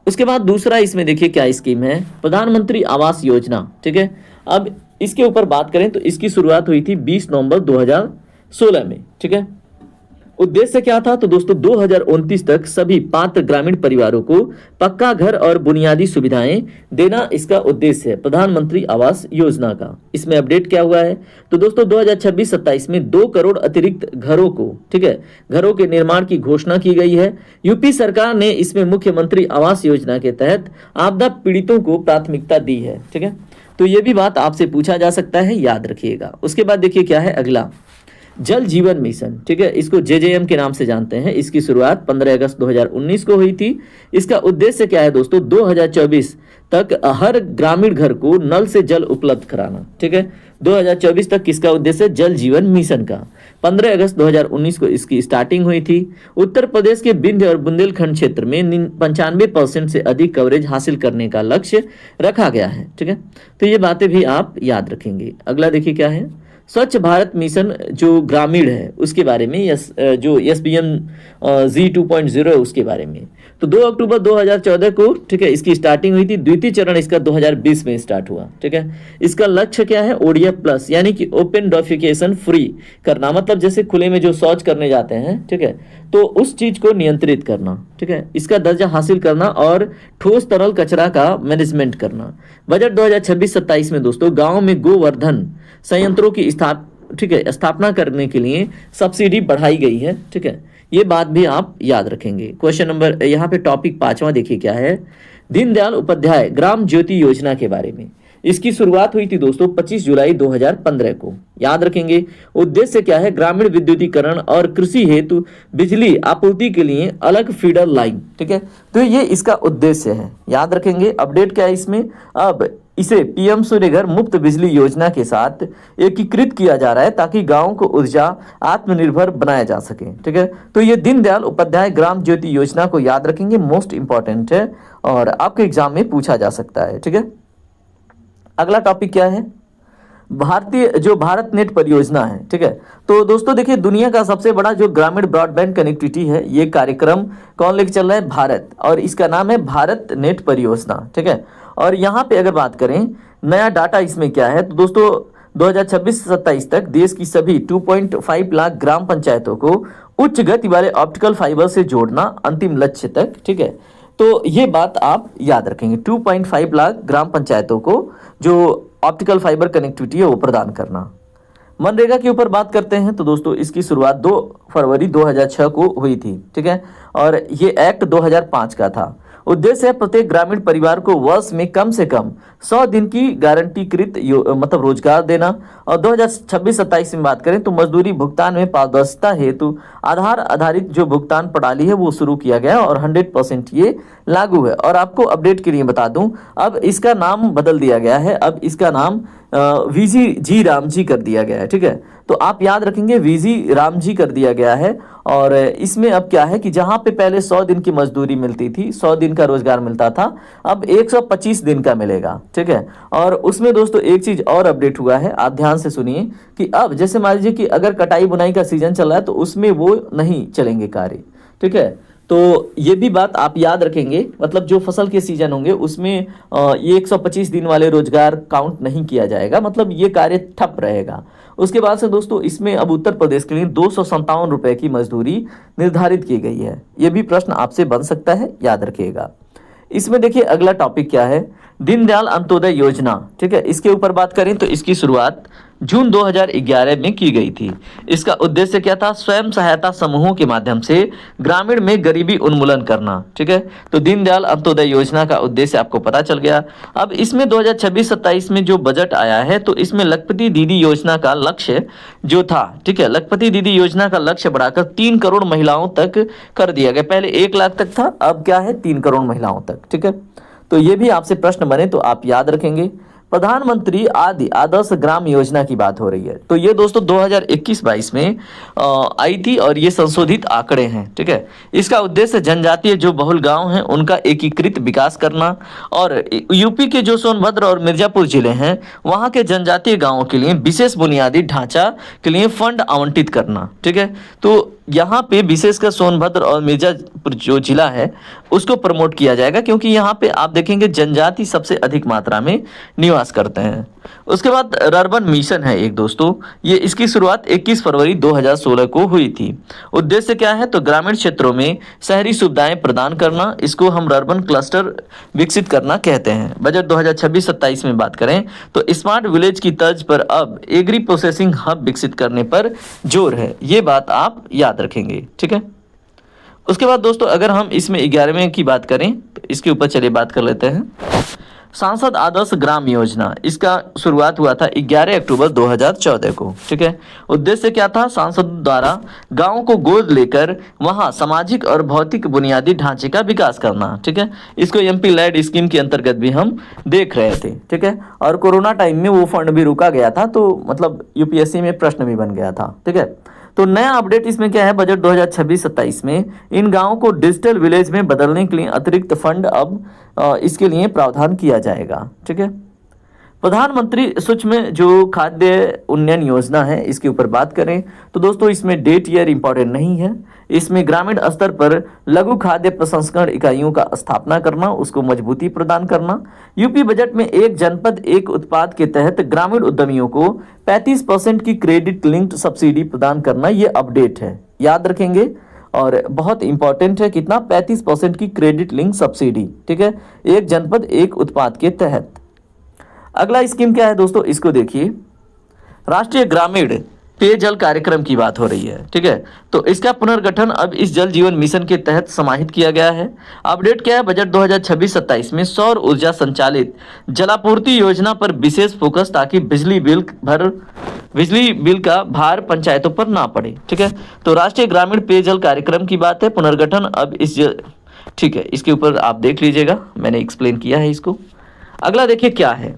उसके बाद दूसरा इसमें देखिए क्या स्कीम है, प्रधानमंत्री आवास योजना। ठीक है, अब इसके ऊपर बात करें तो इसकी शुरुआत हुई थी 20 नवंबर 2016 में। ठीक है, उद्देश्य क्या था? तो दोस्तों 2029 तक सभी पात्र ग्रामीण परिवारों को पक्का घर और बुनियादी सुविधाएं देना इसका उद्देश्य है प्रधानमंत्री आवास योजना का। इसमें अपडेट क्या हुआ है? तो दोस्तों 2026-27 में 2 करोड़ अतिरिक्त घरों को, ठीक है, घरों के निर्माण की घोषणा की गई है। यूपी सरकार ने इसमें मुख्यमंत्री आवास योजना के तहत आपदा पीड़ितों को प्राथमिकता दी है। ठीक है, तो ये भी बात आपसे पूछा जा सकता है, याद रखिएगा। उसके बाद देखिए क्या है अगला, जल जीवन मिशन। ठीक है, इसको जेजेएम के नाम से जानते हैं। इसकी शुरुआत 15 अगस्त 2019 को हुई थी। इसका उद्देश्य क्या है दोस्तों? 2024 तक हर ग्रामीण घर को नल से जल उपलब्ध कराना। ठीक है, 2024 तक किसका उद्देश्य? जल जीवन मिशन का। 15 अगस्त 2019 को इसकी स्टार्टिंग हुई थी। उत्तर प्रदेश के विंध्य और बुंदेलखंड क्षेत्र में 95% से अधिक कवरेज हासिल करने का लक्ष्य रखा गया है। ठीक है, तो ये बातें भी आप याद रखेंगे। अगला देखिए क्या है, स्वच्छ भारत मिशन जो ग्रामीण है उसके बारे में, जो SBM Z 2.0 है उसके बारे में। तो 2 अक्टूबर 2014 को, ठीक है, इसकी स्टार्टिंग हुई थी। द्वितीय चरण इसका 2020 में स्टार्ट हुआ। ठीक है, इसका लक्ष्य क्या है? ODF प्लस, यानी कि ओपन डेफिकेशन फ्री करना, मतलब जैसे खुले में जो शौच करने जाते हैं, ठीक है, तो उस चीज को नियंत्रित करना। ठीक है, इसका दर्जा हासिल करना और ठोस तरल कचरा का मैनेजमेंट करना। बजट 2026-27 में दोस्तों गाँव में गोवर्धन संयंत्रों की स्थापना करने के लिए सब्सिडी बढ़ाई गई है। ठीक है, ये बात भी आप याद रखेंगे। क्वेश्चन नंबर यहाँ पे टॉपिक 5वां देखिए क्या है, दीनदयाल उपाध्याय ग्राम ज्योति योजना के बारे में। इसकी शुरुआत हुई थी दोस्तों 25 जुलाई 2015 को। याद रखेंगे उद्देश्य क्या है? ग्रामीण विद्युतीकरण और कृषि हेतु बिजली आपूर्ति के लिए अलग फीडर लाइन। ठीक है, तो ये इसका उद्देश्य है, याद रखेंगे। अपडेट क्या है इसमें? अब इसे PM सूर्यघर मुफ्त बिजली योजना के साथ एकीकृत किया जा रहा है ताकि गांवों को ऊर्जा आत्मनिर्भर बनाया जा सके। ठीक है, तो ये दीनदयाल उपाध्याय ग्राम ज्योति योजना को याद रखेंगे, मोस्ट इंपॉर्टेंट है और आपके एग्जाम में पूछा जा सकता है। ठीक है, अगला टॉपिक क्या है? भारत नेट परियोजना है। ठीक है, तो दोस्तों देखिए दुनिया का सबसे बड़ा जो ग्रामीण ब्रॉडबैंड कनेक्टिविटी है, ये कार्यक्रम कौन लेके चल रहा है? भारत, और इसका नाम है भारत नेट परियोजना। ठीक है, और यहाँ पे अगर बात करें नया डाटा इसमें क्या है, तो दोस्तों 2026-27 तक देश की सभी 2.5 लाख ग्राम पंचायतों को उच्च गति वाले ऑप्टिकल फाइबर से जोड़ना अंतिम लक्ष्य तक। ठीक है, तो ये बात आप याद रखेंगे, 2.5 लाख ग्राम पंचायतों को जो ऑप्टिकल फाइबर कनेक्टिविटी है वो प्रदान करना। मनरेगा के ऊपर बात करते हैं तो दोस्तों इसकी शुरुआत 2 फरवरी 2006 को हुई थी। ठीक है, और ये एक्ट 2005 का था। उद्देश्य है प्रत्येक ग्रामीण परिवार को वर्ष में कम से कम 100 दिन की गारंटीकृत मतलब रोजगार देना। और 2026-27 में बात करें तो मजदूरी भुगतान में पारदर्शिता हेतु आधार आधारित जो भुगतान प्रणाली है वो शुरू किया गया और 100% ये लागू है। और आपको अपडेट के लिए बता दूं, अब इसका नाम बदल दिया गया है, अब इसका नाम VG रामजी कर दिया गया है। ठीक है, तो आप याद रखेंगे VG रामजी कर दिया गया है। और इसमें अब क्या है कि जहां पे पहले 100 दिन की मजदूरी मिलती थी, 100 दिन का रोजगार मिलता था, अब 125 दिन का मिलेगा। ठीक है, और उसमें दोस्तों एक चीज और अपडेट हुआ है, आप ध्यान से सुनिए कि अब जैसे मान लीजिए कि अगर कटाई बुनाई का सीजन चल रहा है तो उसमें वो नहीं चलेंगे कार्य। ठीक है, तो ये भी बात आप याद रखेंगे, मतलब जो फसल के सीजन होंगे उसमें ये 125 दिन वाले रोजगार काउंट नहीं किया जाएगा, मतलब ये कार्य ठप रहेगा। उसके बाद से दोस्तों इसमें अब उत्तर प्रदेश के लिए 257 रुपए की मजदूरी निर्धारित की गई है। ये भी प्रश्न आपसे बन सकता है, याद रखिएगा। इसमें देखिए अगला टॉपिक क्या है, दीनदयाल अंत्योदय योजना। ठीक है, इसके ऊपर बात करें तो इसकी शुरुआत जून 2011 में की गई थी। इसका उद्देश्य क्या था? स्वयं सहायता समूहों के माध्यम से ग्रामीण में गरीबी उन्मूलन करना। ठीक है, तो दीनदयाल अंत्योदय योजना का उद्देश्य आपको पता चल गया। अब इसमें 2026-27 में जो बजट आया है तो इसमें लखपति दीदी योजना का लक्ष्य जो था, ठीक है, लखपति दीदी योजना का लक्ष्य बढ़ाकर 3 करोड़ महिलाओं तक कर दिया गया। पहले 1 लाख तक था, अब क्या है 3 करोड़ महिलाओं तक। ठीक है, तो ये भी आपसे प्रश्न बने तो आप याद रखेंगे। प्रधानमंत्री आदर्श ग्राम योजना की बात हो रही है, तो ये दोस्तों 2021-22 में आई थी और ये संशोधित आंकड़े हैं। ठीक है, इसका उद्देश्य जनजातीय जो बहुल गांव हैं उनका एकीकृत विकास करना और यूपी के जो सोनभद्र और मिर्जापुर जिले हैं वहां के जनजातीय गांवों के लिए विशेष बुनियादी ढांचा के लिए फंड आवंटित करना। ठीक है, तो यहाँ पे विशेषकर सोनभद्र और मिर्जापुर जो जिला है उसको प्रमोट किया जाएगा, क्योंकि यहाँ पे आप देखेंगे जनजाति सबसे अधिक मात्रा में निवास करते हैं। उसके बाद रर्बन मिशन है एक दोस्तों, ये इसकी शुरुआत 21 फरवरी 2016 को हुई थी। उद्देश्य क्या है? तो ग्रामीण क्षेत्रों में शहरी सुविधाएं प्रदान करना, इसको हम रर्बन क्लस्टर विकसित करना कहते हैं। बजट 2026-27 में बात करें तो स्मार्ट विलेज की तर्ज पर अब एग्री प्रोसेसिंग हब विकसित करने पर जोर है, ये बात आप याद रखेंगे। ठीक है, उसके बाद दोस्तों अगर हम इसमें 11वें की बात करें तो इसके ऊपर चलिए बात कर लेते हैं। सांसद आदर्श ग्राम योजना, इसका शुरुआत हुआ था 11 अक्टूबर 2014 को। ठीक है, उद्देश्य क्या था? सांसद द्वारा गांव को गोद लेकर वहां सामाजिक और भौतिक बुनियादी ढांचे का विकास करना। ठीक है, इसको एमपी लैड स्कीम के अंतर्गत भी हम देख रहे थे। ठीक है, और कोरोना टाइम में वो फंड भी रुका गया था, तो मतलब यूपीएससी में प्रश्न भी बन गया था। ठीक है, तो नया अपडेट इसमें क्या है? बजट 2026-27 में इन गांवों को डिजिटल विलेज में बदलने के लिए अतिरिक्त फंड अब इसके लिए प्रावधान किया जाएगा। ठीक है, प्रधानमंत्री सूक्ष्म जो खाद्य उन्नयन योजना है, इसके ऊपर बात करें तो दोस्तों इसमें डेट ईयर इंपॉर्टेंट नहीं है। इसमें ग्रामीण स्तर पर लघु खाद्य प्रसंस्करण इकाइयों का स्थापना करना, उसको मजबूती प्रदान करना। यूपी बजट में एक जनपद एक उत्पाद के तहत ग्रामीण उद्यमियों को 35% की क्रेडिट लिंक्ड सब्सिडी प्रदान करना, ये अपडेट है, याद रखेंगे। और बहुत इंपॉर्टेंट है, कितना? 35% की क्रेडिट लिंक सब्सिडी। ठीक है, एक जनपद एक उत्पाद के तहत। अगला स्कीम क्या है दोस्तों? इसको देखिए, राष्ट्रीय ग्रामीण पेयजल कार्यक्रम की बात हो रही है। ठीक है, तो इसका पुनर्गठन अब इस जल जीवन मिशन के तहत समाहित किया गया है। अपडेट क्या है? बजट 2026-27 में सौर ऊर्जा संचालित जलापूर्ति योजना पर विशेष फोकस, ताकि बिजली बिल का भार पंचायतों पर ना पड़े। ठीक है, तो राष्ट्रीय ग्रामीण पेयजल कार्यक्रम की बात है, पुनर्गठन अब ठीक है, इसके ऊपर आप देख लीजिएगा, मैंने एक्सप्लेन किया है इसको। अगला देखिए क्या है,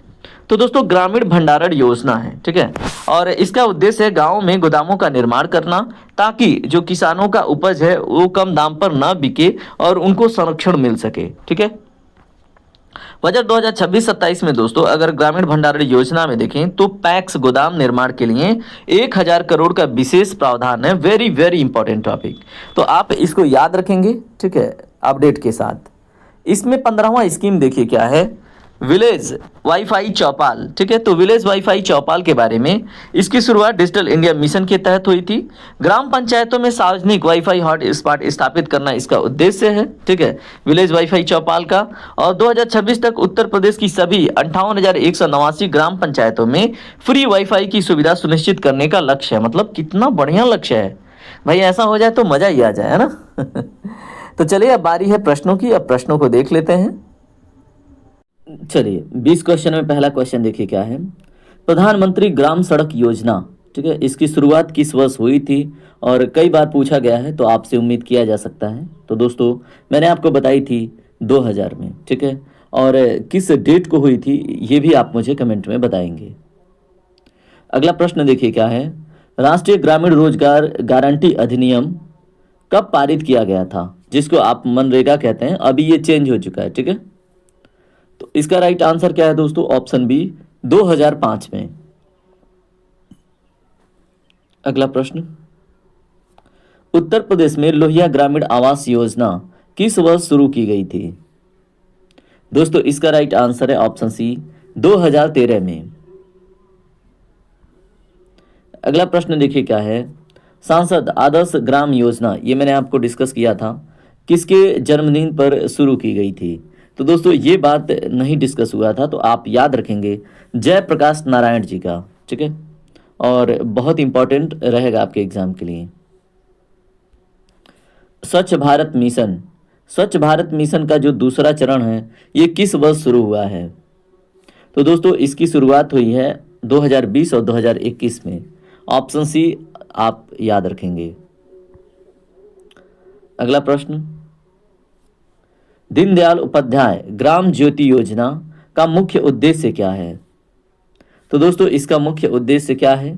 तो दोस्तों ग्रामीण भंडारण योजना है। ठीक है, और इसका उद्देश्य है गांव में गोदामों का निर्माण करना, ताकि जो किसानों का उपज है वो कम दाम पर ना बिके और उनको संरक्षण मिल सके। ठीक है, बजट 2026-27 में दोस्तों अगर ग्रामीण भंडारण योजना में देखें तो पैक्स गोदाम निर्माण के लिए 1000 करोड़ का विशेष प्रावधान है। वेरी वेरी इंपॉर्टेंट टॉपिक, तो आप इसको याद रखेंगे। ठीक है, अपडेट के साथ इसमें 15वां स्कीम देखिए क्या है, विलेज वाईफाई चौपाल। ठीक है, तो विलेज वाईफाई चौपाल के बारे में, इसकी शुरुआत डिजिटल इंडिया मिशन के तहत हुई थी। ग्राम पंचायतों में सार्वजनिक वाईफाई हॉटस्पॉट स्थापित करना इसका उद्देश्य है। ठीक है, विलेज वाईफाई चौपाल का। और 2026 तक उत्तर प्रदेश की सभी 58,189 ग्राम पंचायतों में फ्री वाईफाई की सुविधा सुनिश्चित करने का लक्ष्य है। मतलब कितना बढ़िया लक्ष्य है भाई, ऐसा हो जाए तो मजा ही आ जाए, है ना। तो चलिए अब बारी है प्रश्नों की, अब प्रश्नों को देख लेते हैं। चलिए 20 क्वेश्चन में पहला क्वेश्चन देखिए क्या है, प्रधानमंत्री ग्राम सड़क योजना। ठीक है, इसकी शुरुआत किस वर्ष हुई थी? और कई बार पूछा गया है, तो आपसे उम्मीद किया जा सकता है। तो दोस्तों मैंने आपको बताई थी 2000 में। ठीक है, और किस डेट को हुई थी ये भी आप मुझे कमेंट में बताएंगे। अगला प्रश्न देखिए क्या है, राष्ट्रीय ग्रामीण रोजगार गारंटी अधिनियम कब पारित किया गया था? जिसको आप मनरेगा कहते हैं, अभी ये चेंज हो चुका है। ठीक है, तो इसका राइट आंसर क्या है दोस्तों? ऑप्शन बी, 2005 में। अगला प्रश्न, उत्तर प्रदेश में लोहिया ग्रामीण आवास योजना किस वर्ष शुरू की गई थी? दोस्तों इसका राइट आंसर है ऑप्शन सी, 2013 में। अगला प्रश्न देखिए क्या है, सांसद आदर्श ग्राम योजना, ये मैंने आपको डिस्कस किया था, किसके जन्मदिन पर शुरू की गई थी? तो दोस्तों ये बात नहीं डिस्कस हुआ था, तो आप याद रखेंगे जयप्रकाश नारायण जी का। ठीक है, और बहुत इंपॉर्टेंट रहेगा आपके एग्जाम के लिए। स्वच्छ भारत मिशन, स्वच्छ भारत मिशन का जो दूसरा चरण है ये किस वर्ष शुरू हुआ है? तो दोस्तों इसकी शुरुआत हुई है 2020 और 2021 में। ऑप्शन सी आप याद रखेंगे। अगला प्रश्न, दीनदयाल उपाध्याय ग्राम ज्योति योजना का मुख्य उद्देश्य क्या है? तो दोस्तों इसका मुख्य उद्देश्य क्या है?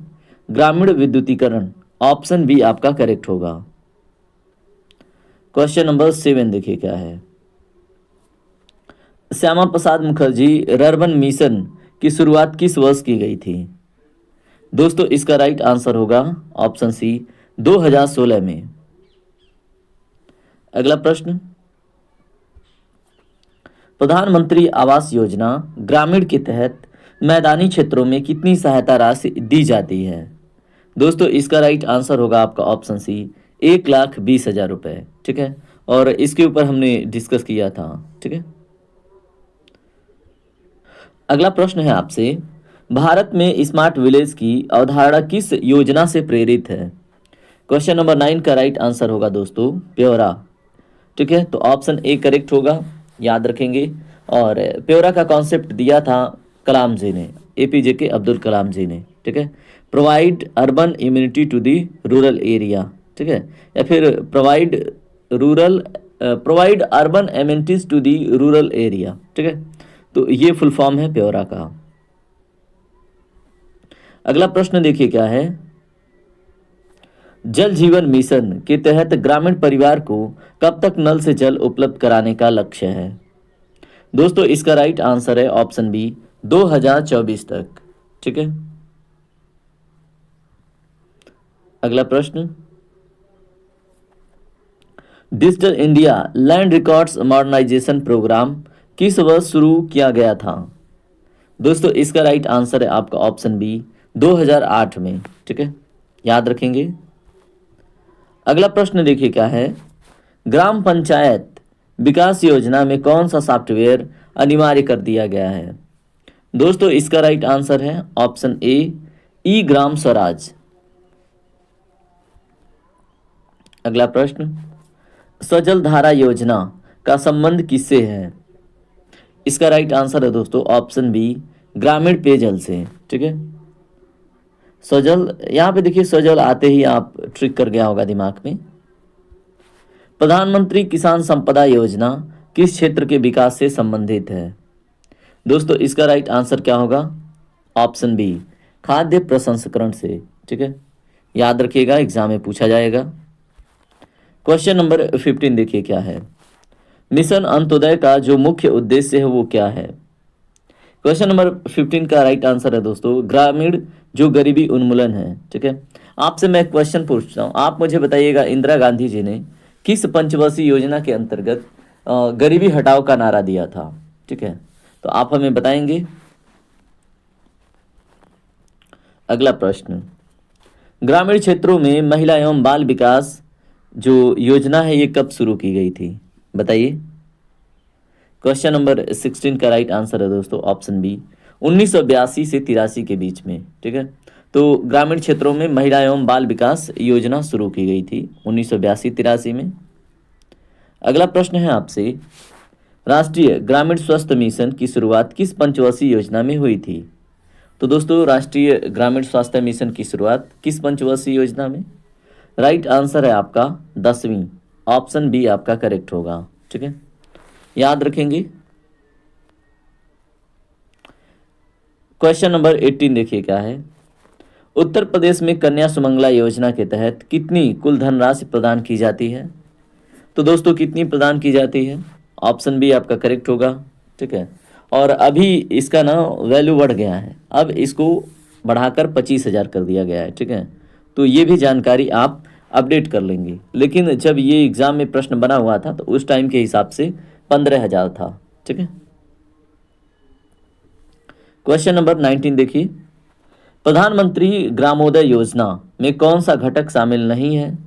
ग्रामीण विद्युतीकरण। ऑप्शन बी आपका करेक्ट होगा। क्वेश्चन नंबर 7 देखिए क्या है, श्यामा प्रसाद मुखर्जी रर्बन मिशन की शुरुआत किस वर्ष की गई थी? दोस्तों इसका राइट आंसर होगा ऑप्शन सी, 2016 में। अगला प्रश्न, प्रधानमंत्री आवास योजना ग्रामीण के तहत मैदानी क्षेत्रों में कितनी सहायता राशि दी जाती है? दोस्तों इसका राइट आंसर होगा आपका ऑप्शन सी, 1,20,000 रुपये। ठीक है, और इसके ऊपर हमने डिस्कस किया था। ठीक है, अगला प्रश्न है आपसे, भारत में स्मार्ट विलेज की अवधारणा किस योजना से प्रेरित है? क्वेश्चन नंबर 9 का राइट आंसर होगा दोस्तों, ब्यौरा। ठीक है, तो ऑप्शन ए करेक्ट होगा, याद रखेंगे। और प्योरा का कॉन्सेप्ट दिया था कलाम जी ने, एपीजे के अब्दुल कलाम जी ने, ठीक है। Provide urban immunity to the rural area, ठीक है, या फिर provide urban amenities to the rural area, ठीक है। तो ये फुल फॉर्म है प्योरा का। अगला प्रश्न देखिए क्या है। जल जीवन मिशन के तहत ग्रामीण परिवार को कब तक नल से जल उपलब्ध कराने का लक्ष्य है? दोस्तों इसका राइट आंसर है ऑप्शन बी, 2024 तक, ठीक है। अगला प्रश्न, digital India land records modernisation programme किस वर्ष शुरू किया गया था? दोस्तों इसका राइट आंसर है आपका ऑप्शन बी, 2008 में, ठीक है, याद रखेंगे। अगला प्रश्न देखिए क्या है। ग्राम पंचायत विकास योजना में कौन सा सॉफ्टवेयर अनिवार्य कर दिया गया है? दोस्तों इसका राइट आंसर है ऑप्शन ए, ई ग्राम स्वराज। अगला प्रश्न, सजल धारा योजना का संबंध किससे है? इसका राइट आंसर है दोस्तों ऑप्शन बी, ग्रामीण पेयजल से, ठीक है। सजल, यहाँ पे देखिए सजल आते ही आप ट्रिक कर गया होगा दिमाग में। प्रधानमंत्री किसान संपदा योजना किस क्षेत्र के विकास से संबंधित है? दोस्तों इसका राइट आंसर क्या होगा? ऑप्शन बी, खाद्य प्रसंस्करण से, ठीक है, याद रखिएगा, एग्जाम में पूछा जाएगा। क्वेश्चन नंबर 15 देखिए क्या है। मिशन अंत्योदय का जो मुख्य उद्देश्य है वो क्या है? क्वेश्चन नंबर 15 का राइट आंसर है दोस्तों ग्रामीण जो गरीबी उन्मूलन है, ठीक है। आपसे मैं क्वेश्चन पूछता हूँ, आप मुझे बताइएगा इंदिरा गांधी जी ने किस पंचवर्षीय योजना के अंतर्गत गरीबी हटाओ का नारा दिया था, ठीक है, तो आप हमें बताएंगे। अगला प्रश्न, ग्रामीण क्षेत्रों में महिला एवं बाल विकास जो योजना है ये कब शुरू की गई थी, बताइए। क्वेश्चन नंबर 16 का राइट आंसर है दोस्तों ऑप्शन बी, 1982 से 83 के बीच में, ठीक है। तो ग्रामीण क्षेत्रों में महिला एवं बाल विकास योजना शुरू की गई थी 1982-83 में। अगला प्रश्न है आपसे, राष्ट्रीय ग्रामीण स्वास्थ्य मिशन की शुरुआत किस पंचवर्षीय योजना में हुई थी? तो दोस्तों राष्ट्रीय ग्रामीण स्वास्थ्य मिशन की शुरुआत किस पंचवर्षीय योजना में? राइट आंसर है आपका 10वीं, ऑप्शन बी आपका करेक्ट होगा, ठीक है, याद रखेंगे। क्वेश्चन नंबर 18 देखिए क्या है। उत्तर प्रदेश में कन्या सुमंगला योजना के तहत कितनी कुल धनराशि प्रदान की जाती है? तो दोस्तों कितनी प्रदान की जाती है? ऑप्शन बी आपका करेक्ट होगा, ठीक है। और अभी इसका ना वैल्यू बढ़ गया है, अब इसको बढ़ाकर 25,000 कर दिया गया है, ठीक है। तो ये भी जानकारी आप अपडेट कर लेंगे, लेकिन जब ये एग्जाम में प्रश्न बना हुआ था तो उस टाइम के हिसाब से 15,000 था, ठीक है। क्वेश्चन नंबर 19 देखिए, प्रधानमंत्री ग्रामोदय योजना में कौन सा घटक शामिल नहीं है?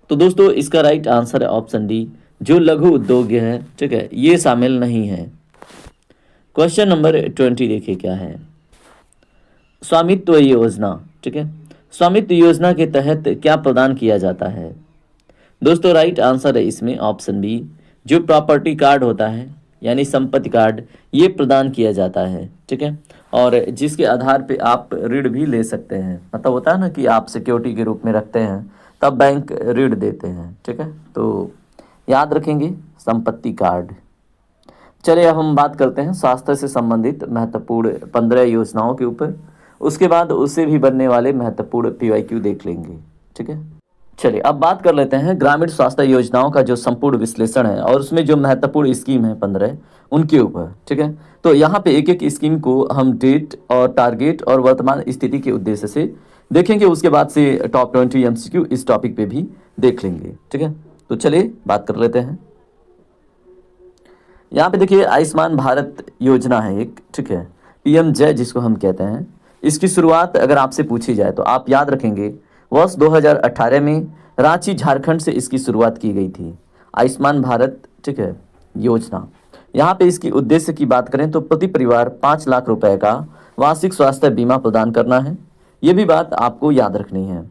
तो दोस्तों इसका राइट आंसर है ऑप्शन डी, जो लघु उद्योग है, ठीक है, ये शामिल नहीं है। क्वेश्चन नंबर 20 देखिए क्या है। स्वामित्व योजना, ठीक है, स्वामित्व योजना के तहत क्या प्रदान किया जाता है? दोस्तों राइट आंसर है इसमें ऑप्शन बी, जो प्रॉपर्टी कार्ड होता है यानी संपत्ति कार्ड, ये प्रदान किया जाता है, ठीक है, और जिसके आधार पे आप ऋण भी ले सकते हैं। मतलब होता है ना कि आप सिक्योरिटी के रूप में रखते हैं तब बैंक ऋण देते हैं, ठीक है, तो याद रखेंगे संपत्ति कार्ड। चलिए अब हम बात करते हैं स्वास्थ्य से संबंधित महत्वपूर्ण 15 योजनाओं के ऊपर, उसके बाद उससे भी बनने वाले महत्वपूर्ण PYQ देख लेंगे, ठीक है। चलिए अब बात कर लेते हैं ग्रामीण स्वास्थ्य योजनाओं का जो संपूर्ण विश्लेषण है और उसमें जो महत्वपूर्ण स्कीम है 15 उनके ऊपर, ठीक है। तो यहाँ पे एक एक स्कीम को हम डेट और टारगेट और वर्तमान स्थिति के उद्देश्य से देखेंगे, उसके बाद से टॉप 20 MCQ इस टॉपिक पे भी देख लेंगे, ठीक है। तो चलिए बात कर लेते हैं। यहाँ पे देखिए आयुष्मान भारत योजना है एक, ठीक है, PM जय जिसको हम कहते हैं। इसकी शुरुआत अगर आपसे पूछी जाए तो आप याद रखेंगे वर्ष 2018 में रांची झारखंड से इसकी शुरुआत की गई थी, आयुष्मान भारत, ठीक है, योजना। यहाँ पे इसकी उद्देश्य की बात करें तो प्रति परिवार 5 लाख रुपए का वार्षिक स्वास्थ्य बीमा प्रदान करना है, ये भी बात आपको याद रखनी है।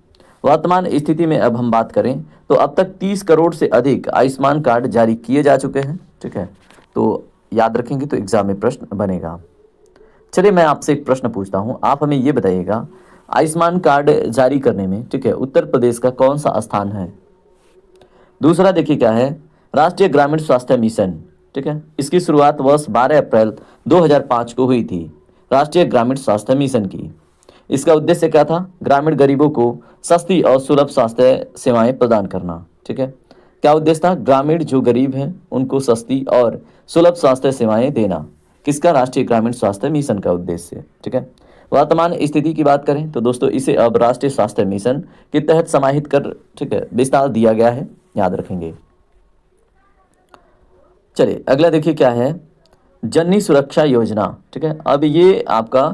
वर्तमान स्थिति में अब हम बात करें तो अब तक 30 करोड़ से अधिक आयुष्मान कार्ड जारी किए जा चुके हैं, ठीक है। तो याद रखेंगे तो एग्जाम में प्रश्न बनेगा। चलिए मैं आपसे एक प्रश्न पूछता हूं, आप हमें ये बताइएगा, आयुष्मान कार्ड जारी करने में, ठीक है, उत्तर प्रदेश का कौन सा स्थान है? दूसरा देखिए क्या है, राष्ट्रीय ग्रामीण स्वास्थ्य मिशन, ठीक है, इसकी शुरुआत वर्ष 12 अप्रैल 2005 को हुई थी, राष्ट्रीय ग्रामीण स्वास्थ्य मिशन की। इसका उद्देश्य क्या था? ग्रामीण गरीबों को सस्ती और सुलभ स्वास्थ्य सेवाएं प्रदान करना, ठीक है। क्या उद्देश्य था? ग्रामीण जो गरीब हैं उनको सस्ती और सुलभ स्वास्थ्य सेवाएं देना। किसका? राष्ट्रीय ग्रामीण स्वास्थ्य मिशन का उद्देश्य, ठीक है। वर्तमान स्थिति की बात करें तो दोस्तों इसे अब राष्ट्रीय स्वास्थ्य मिशन के तहत समाहित कर, ठीक है, विस्तार दिया गया है, याद रखेंगे। चलिए अगला देखिए क्या है, जननी सुरक्षा योजना, ठीक है। अब ये आपका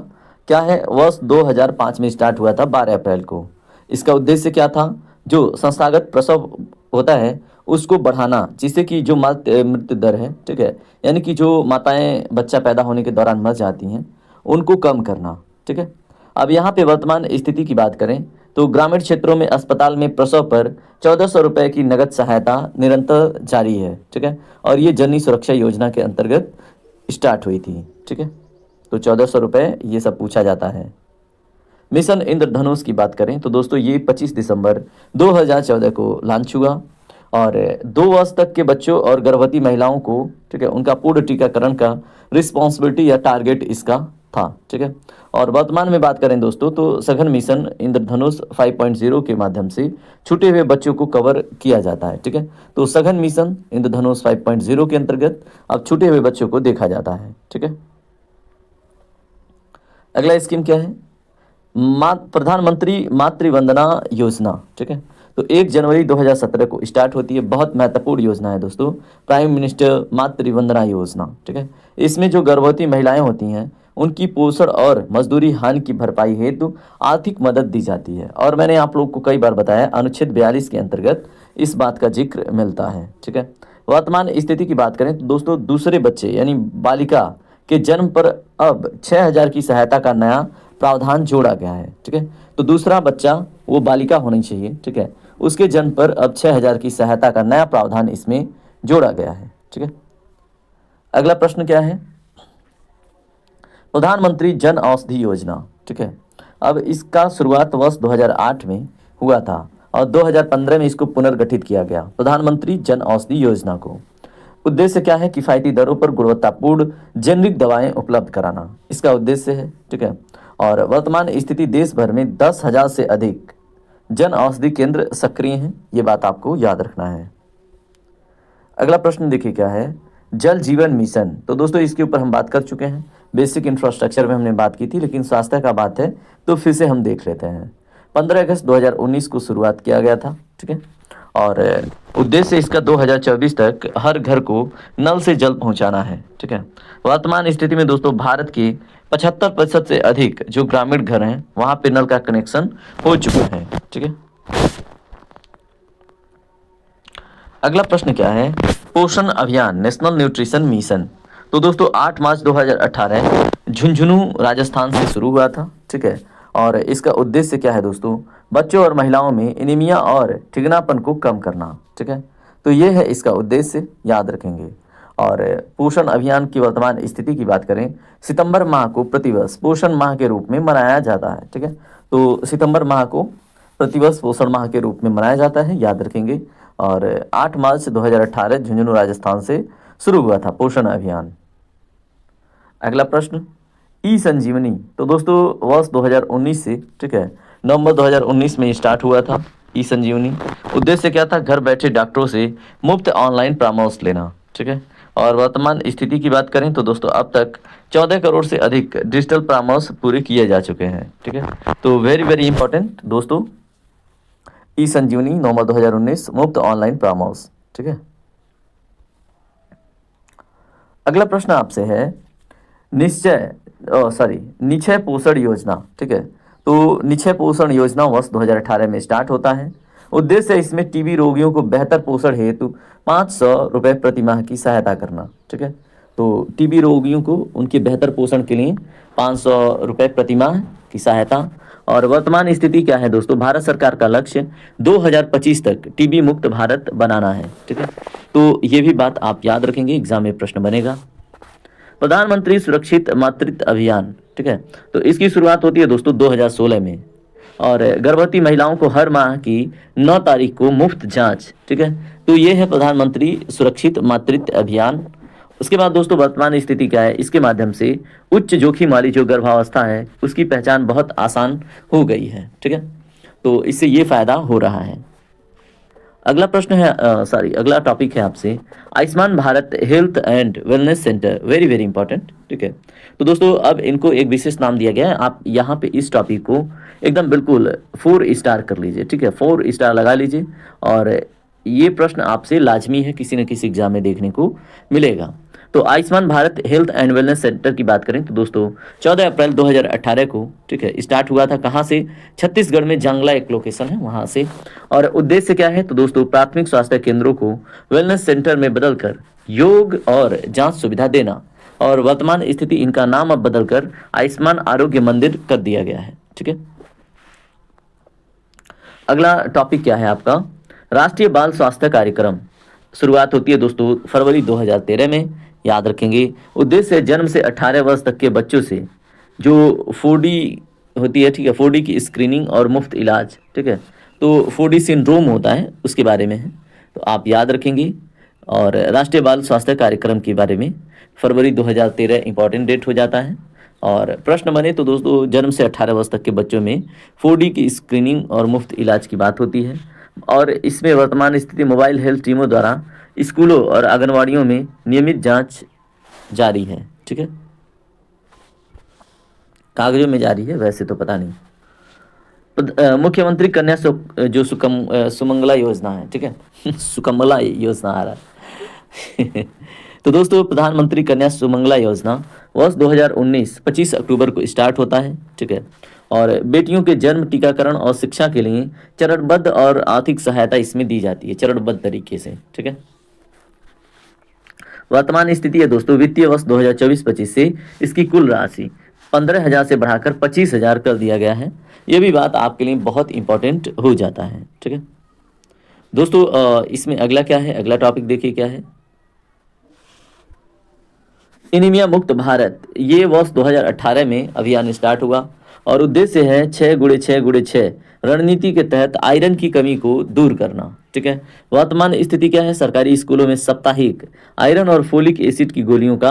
क्या है, वर्ष 2005 में स्टार्ट हुआ था 12 अप्रैल को। इसका उद्देश्य क्या था? जो संस्थागत प्रसव होता है उसको बढ़ाना, जिससे कि जो मृत्यु दर है, ठीक है, यानी कि जो माताएं बच्चा पैदा होने के दौरान मर जाती हैं उनको कम करना, ठीक है। अब यहाँ पे वर्तमान स्थिति की बात करें तो ग्रामीण क्षेत्रों में अस्पताल में प्रसव पर 1400 रुपये की नगद सहायता निरंतर जारी है, ठीक है। और ये जननी सुरक्षा योजना के अंतर्गत स्टार्ट हुई थी, ठीक है। तो 1400 रुपये ये सब पूछा जाता है। मिशन इंद्रधनुष की बात करें तो दोस्तों ये 25 दिसंबर 2014 को लॉन्च हुआ और 2 वर्ष तक के बच्चों और गर्भवती महिलाओं को, ठीक है, उनका पूर्ण टीकाकरण का रिस्पॉन्सिबिलिटी या टारगेट इसका था, ठीक है। और वर्तमान में बात करें दोस्तों तो सघन मिशन इंद्रधनुष 5.0 के माध्यम से छूटे हुए बच्चों को कवर किया जाता है, ठीक है। तो सघन मिशन इंद्रधनुष 5.0 के अंतर्गत अब छूटे हुए बच्चों को देखा जाता है, ठीक है। अगला स्कीम क्या है? प्रधानमंत्री मातृ वंदना योजना, ठीक है। तो 1 जनवरी 2017 को स्टार्ट होती है, बहुत महत्वपूर्ण योजना है दोस्तों, प्राइम मिनिस्टर मातृ वंदना योजना, ठीक है। इसमें जो गर्भवती महिलाएं होती हैं उनकी पोषण और मजदूरी हानि की भरपाई हेतु आर्थिक मदद दी जाती है। और मैंने आप लोग को कई बार बताया अनुच्छेद 42 के अंतर्गत इस बात का जिक्र मिलता है, ठीक है। वर्तमान स्थिति की बात करें तो दोस्तों दूसरे बच्चे यानी बालिका के जन्म पर अब 6000 की सहायता का नया प्रावधान जोड़ा गया है, ठीक है। तो दूसरा बच्चा वो बालिका होनी चाहिए, ठीक है, उसके जन्म पर अब 6000 की सहायता का नया प्रावधान इसमें जोड़ा गया है, ठीक है। अगला प्रश्न क्या है? प्रधानमंत्री जन औषधि योजना, ठीक है। अब इसका शुरुआत वर्ष 2008 में हुआ था और 2015 में इसको पुनर्गठित किया गया, प्रधानमंत्री जन औषधि योजना को। उद्देश्य क्या है? किफ़ायती दरों पर गुणवत्तापूर्ण जेनरिक दवाएं उपलब्ध कराना, इसका उद्देश्य है, ठीक है। और वर्तमान स्थिति देश भर में 10,000 से अधिक जन औषधि केंद्र सक्रिय हैं, ये बात आपको याद रखना है। अगला प्रश्न देखिए क्या है, जल जीवन मिशन। तो दोस्तों इसके ऊपर हम बात कर चुके हैं, बेसिक इंफ्रास्ट्रक्चर में हमने बात की थी, लेकिन स्वास्थ्य का बात है तो फिर से हम देख लेते हैं। 15 अगस्त 2019 को शुरुआत किया गया था, ठीक है। और उद्देश्य इसका 2024 तक हर घर को नल से जल पहुंचाना है, ठीक है। वर्तमान स्थिति में दोस्तों भारत के 75% से अधिक जो ग्रामीण घर हैं वहां पे नल का कनेक्शन हो चुका है, ठीक है। अगला प्रश्न क्या है? पोषण अभियान नेशनल न्यूट्रिशन मिशन। तो दोस्तों 8 मार्च 2018 झुंझुनू राजस्थान से शुरू हुआ था, ठीक है। और इसका उद्देश्य क्या है दोस्तों? बच्चों और महिलाओं में एनीमिया और ठिगनापन को कम करना, ठीक है। तो ये है इसका उद्देश्य, याद रखेंगे। और पोषण अभियान की वर्तमान स्थिति की बात करें, सितंबर माह को प्रतिवर्ष पोषण माह के रूप में मनाया जाता है, ठीक है। तो सितंबर माह को प्रतिवर्ष पोषण माह के रूप में मनाया जाता है, याद रखेंगे। और 8 मार्च 2018 झुंझुनू राजस्थान से शुरू हुआ था पोषण अभियान। अगला प्रश्न, ई संजीवनी। तो दोस्तों वर्ष 2019 से, ठीक है, नवंबर 2019 में स्टार्ट हुआ था ई संजीवनी। उद्देश्य क्या था? घर बैठे डॉक्टरों से मुफ्त ऑनलाइन परामर्श लेना, ठीक है। और वर्तमान स्थिति की बात करें तो दोस्तों अब तक 14 करोड़ से अधिक डिजिटल परामर्श पूरे किए जा चुके हैं, ठीक है। तो वेरी वेरी इंपॉर्टेंट दोस्तों, ई संजीवनी नवंबर 2019 मुफ्त ऑनलाइन परामर्श, ठीक है। अगला प्रश्न आपसे है निश्चय पोषण योजना, ठीक है। तो निश्चय पोषण योजना वर्ष 2018 में स्टार्ट होता है। उद्देश्य इसमें टीबी रोगियों को बेहतर पोषण हेतु 500 रुपये प्रति माह की सहायता करना, ठीक है। तो टीबी रोगियों को उनके बेहतर पोषण के लिए 500 रुपये प्रति माह की सहायता। और वर्तमान स्थिति क्या है दोस्तों? भारत सरकार का लक्ष्य 2025 तक टीबी मुक्त भारत बनाना है, ठीक है। तो ये भी बात आप याद रखेंगे, एग्जाम में प्रश्न बनेगा। प्रधानमंत्री सुरक्षित मातृत्व अभियान, ठीक है, तो इसकी शुरुआत होती है दोस्तों 2016 में। और गर्भवती महिलाओं को हर माह की 9 तारीख को मुफ्त जांच, ठीक है, तो ये है प्रधानमंत्री सुरक्षित मातृत्व अभियान। उसके बाद दोस्तों वर्तमान स्थिति क्या है, इसके माध्यम से उच्च जोखिम वाली जो गर्भावस्था है उसकी पहचान बहुत आसान हो गई है, ठीक है, तो इससे ये फायदा हो रहा है। अगला प्रश्न है अगला टॉपिक है आपसे Ayushman Bharat health and wellness centre, very very important, ठीक है। तो दोस्तों अब इनको एक विशेष नाम दिया गया है, आप यहाँ पे इस टॉपिक को एकदम बिल्कुल 4 स्टार कर लीजिए, ठीक है, 4 स्टार लगा लीजिए। और ये प्रश्न आपसे लाजमी है, किसी न किसी एग्जाम में देखने को मिलेगा। तो Ayushman Bharat health and wellness centre की बात करें तो दोस्तों 14 अप्रैल 2018 को, ठीक है, स्टार्ट हुआ था। कहाँ से? छत्तीसगढ़ में जांगला एक लोकेशन है वहाँ से। और उद्देश्य क्या है तो दोस्तों प्राथमिक स्वास्थ्य केंद्रों को वेलनेस सेंटर में बदलकर योग और जांच सुविधा देना। और वर्तमान स्थिति इनका नाम अब बदलकर आयुष्मान आरोग्य मंदिर कर दिया गया है, ठीक है। अगला टॉपिक क्या है आपका? राष्ट्रीय बाल स्वास्थ्य कार्यक्रम। शुरुआत होती है दोस्तों फरवरी 2013 में, याद रखेंगे। उद्देश्य है जन्म से 18 वर्ष तक के बच्चों से जो 4D होती है, ठीक है, 4D की स्क्रीनिंग और मुफ्त इलाज, ठीक है, तो 4D सिंड्रोम होता है उसके बारे में है, तो आप याद रखेंगे। और राष्ट्रीय बाल स्वास्थ्य कार्यक्रम के बारे में फरवरी 2013 इंपॉर्टेंट डेट हो जाता है। और प्रश्न बने तो दोस्तों जन्म से 18 वर्ष तक के बच्चों में 4D की स्क्रीनिंग और मुफ्त इलाज की बात होती है। और इसमें वर्तमान स्थिति मोबाइल हेल्थ टीमों द्वारा स्कूलों और आंगनवाड़ियों में नियमित जांच जारी है, ठीक है, कागजों में जारी है, वैसे तो पता नहीं। मुख्यमंत्री कन्या जो सुमंगला योजना है, ठीक है सुकमला योजना आ रहा है तो दोस्तों प्रधानमंत्री कन्या सुमंगला योजना वर्ष 2019 25 अक्टूबर को स्टार्ट होता है, ठीक है। और बेटियों के जन्म, टीकाकरण और शिक्षा के लिए चरणबद्ध और आर्थिक सहायता इसमें दी जाती है, चरणबद्ध तरीके से, ठीक है। वर्तमान स्थिति है दोस्तों वित्तीय वर्ष 2024-25 से इसकी कुल राशि 15,000 से बढ़ाकर 25,000 कर दिया गया है। ये भी बात आपके लिए बहुत इंपॉर्टेंट हो जाता है, ठीक है दोस्तों। इसमें अगला क्या है, अगला टॉपिक देखिए क्या है, एनीमिया मुक्त भारत। ये वर्ष 2018 में अभियान स्टार्ट हुआ और उद्देश्य है 6x6x6 रणनीति के तहत आयरन की कमी को दूर करना, ठीक है। वर्तमान स्थिति क्या है? सरकारी स्कूलों में साप्ताहिक आयरन और फोलिक एसिड की गोलियों का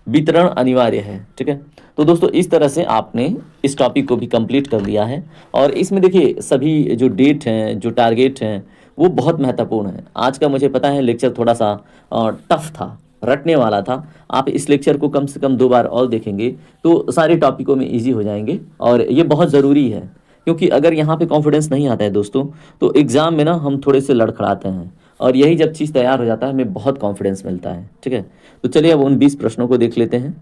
वितरण अनिवार्य है, ठीक है। तो दोस्तों इस तरह से आपने इस टॉपिक को भी कंप्लीट कर लिया है। और इसमें देखिए सभी जो डेट हैं, जो टारगेट हैं, वो बहुत महत्वपूर्ण है। आज का मुझे पता है लेक्चर थोड़ा सा टफ था, रटने वाला था। आप इस लेक्चर को कम से कम 2 बार और देखेंगे तो सारे टॉपिकों में इजी हो जाएंगे। और ये बहुत ज़रूरी है क्योंकि अगर यहाँ पे कॉन्फिडेंस नहीं आता है दोस्तों तो एग्ज़ाम में ना हम थोड़े से लड़खड़ाते हैं। और यही जब चीज़ तैयार हो जाता है हमें बहुत कॉन्फिडेंस मिलता है, ठीक है। तो चलिए अब उन 20 प्रश्नों को देख लेते हैं।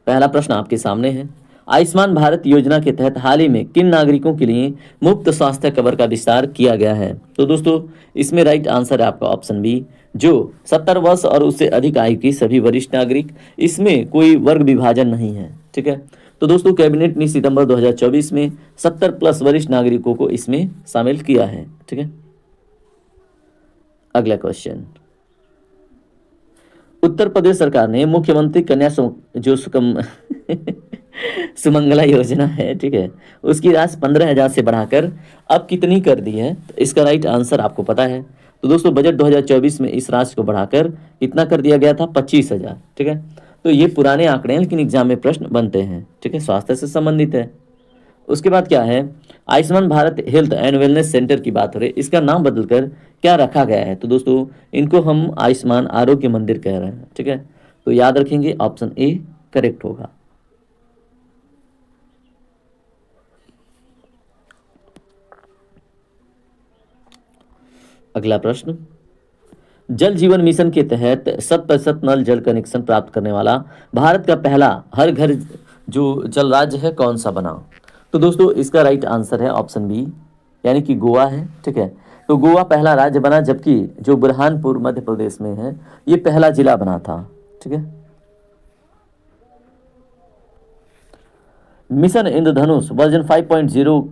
पहला प्रश्न आपके सामने है, आयुष्मान भारत योजना के तहत हाल ही में किन नागरिकों के लिए मुफ्त स्वास्थ्य कवर का विस्तार किया गया है? तो दोस्तों इसमें राइट आंसर है आपका ऑप्शन बी, जो 70 वर्ष और उससे अधिक आयु की सभी वरिष्ठ नागरिक। इसमें कोई वर्ग विभाजन नहीं है, ठीक है। तो दोस्तों कैबिनेट ने सितंबर 2024 में 70+ वरिष्ठ नागरिकों को इसमें शामिल किया है, ठीक है। अगला क्वेश्चन, उत्तर प्रदेश सरकार ने मुख्यमंत्री कन्या जो सुमंगला योजना है, ठीक है, उसकी राशि 15,000 से बढ़ाकर अब कितनी कर दी है? तो इसका राइट आंसर आपको पता है। तो दोस्तों बजट 2024 में इस राशि को बढ़ाकर कितना कर दिया गया था? 25,000, ठीक है। तो ये पुराने आंकड़े हैं लेकिन एग्जाम में प्रश्न बनते हैं, ठीक है, स्वास्थ्य से संबंधित है। उसके बाद क्या है, Ayushman Bharat health and wellness centre की बात हो रही है, इसका नाम बदलकर क्या रखा गया है? तो दोस्तों इनको हम आयुष्मान आरोग्य मंदिर कह रहे हैं, ठीक है। तो याद रखेंगे ऑप्शन ए करेक्ट होगा। अगला प्रश्न, जल जीवन मिशन के तहत 100% नल जल कनेक्शन प्राप्त करने वाला भारत का पहला हर घर जो जल राज्य है कौन सा बना? तो दोस्तों इसका राइट आंसर है ऑप्शन बी, यानी कि गोवा है, ठीक है। तो गोवा पहला राज्य बना, जबकि जो बुरहानपुर मध्य प्रदेश में है ये पहला जिला बना था, ठीक है। मिशन इंद्रधनुष वर्जन 5.0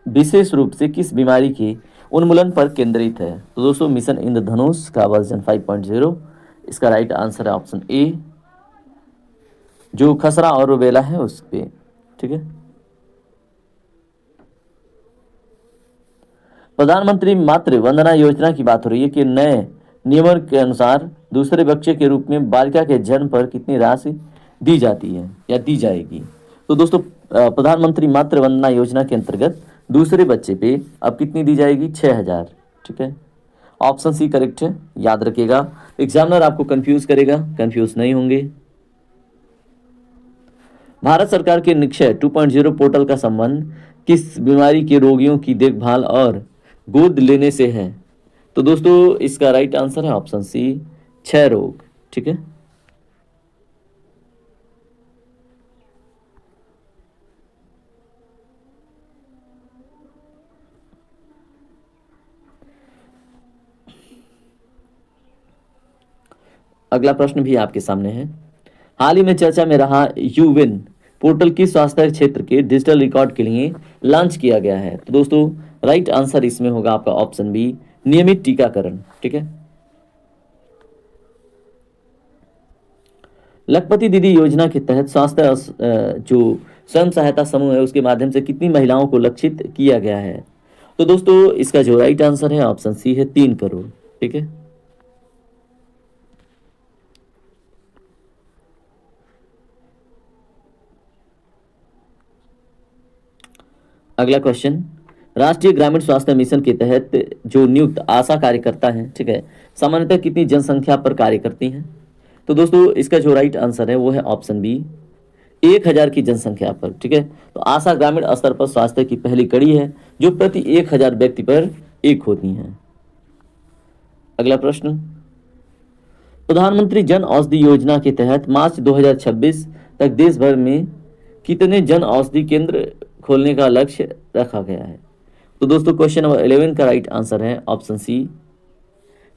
विशेष रूप से किस बीमारी के उन्मूलन पर केंद्रित है? तो दोस्तों मिशन इंद्रधनुष का वर्जन 5.0, इसका राइट आंसर है ऑप्शन ए, जो खसरा और रुबेला है उस पे, ठीक है। प्रधानमंत्री मातृ वंदना योजना की बात हो रही है कि नए नियमों के अनुसार दूसरे बच्चे के रूप में बालिका के जन्म पर कितनी राशि दी जाती है या दी जाएगी। तो दोस्तों प्रधानमंत्री मातृ वंदना योजना के अंतर्गत दूसरे बच्चे पे अब कितनी दी जाएगी, 6,000, ठीक है। ऑप्शन सी करेक्ट है, याद रखिएगा। एग्जामिनर आपको कंफ्यूज करेगा, कंफ्यूज नहीं होंगे। भारत सरकार के निक्षय 2.0 पोर्टल का संबंध किस बीमारी के रोगियों की देखभाल और गोद लेने से है। तो दोस्तों इसका राइट आंसर है ऑप्शन सी, क्षय रोग, ठीक है। अगला प्रश्न भी आपके सामने है। हाल ही में चर्चा में रहा यूविन पोर्टल किस स्वास्थ्य क्षेत्र के डिजिटल रिकॉर्ड के लिए लॉन्च किया गया है। तो दोस्तों राइट आंसर इसमें होगा आपका ऑप्शन बी, नियमित टीकाकरण, ठीक है। लखपति दीदी योजना के तहत स्वास्थ्य जो स्वयं सहायता समूह है उसके माध्यम से कितनी महिलाओं को लक्षित किया गया है। तो दोस्तों इसका जो राइट आंसर है ऑप्शन सी है, 3 करोड़, ठीक है। अगला क्वेश्चन, राष्ट्रीय ग्रामीण स्वास्थ्य मिशन के तहत जो नियुक्त आशा कार्यकर्ता हैं, ठीक है, सामान्यतः कितनी जनसंख्या पर कार्य करती हैं। तो दोस्तों इसका जो राइट आंसर है वो है ऑप्शन बी, 1,000 की जनसंख्या पर, ठीक है। तो आशा ग्रामीण स्तर पर स्वास्थ्य की पहली कड़ी है जो प्रति 1,000 व्यक्ति पर एक होती हैं। अगला प्रश्न, प्रधानमंत्री जन औषधि योजना के तहत मार्च 2026 तक देश भर में कितने जन औषधि केंद्र खोलने का लक्ष्य रखा गया है। तो दोस्तों क्वेश्चन नंबर 11 का राइट आंसर है ऑप्शन सी,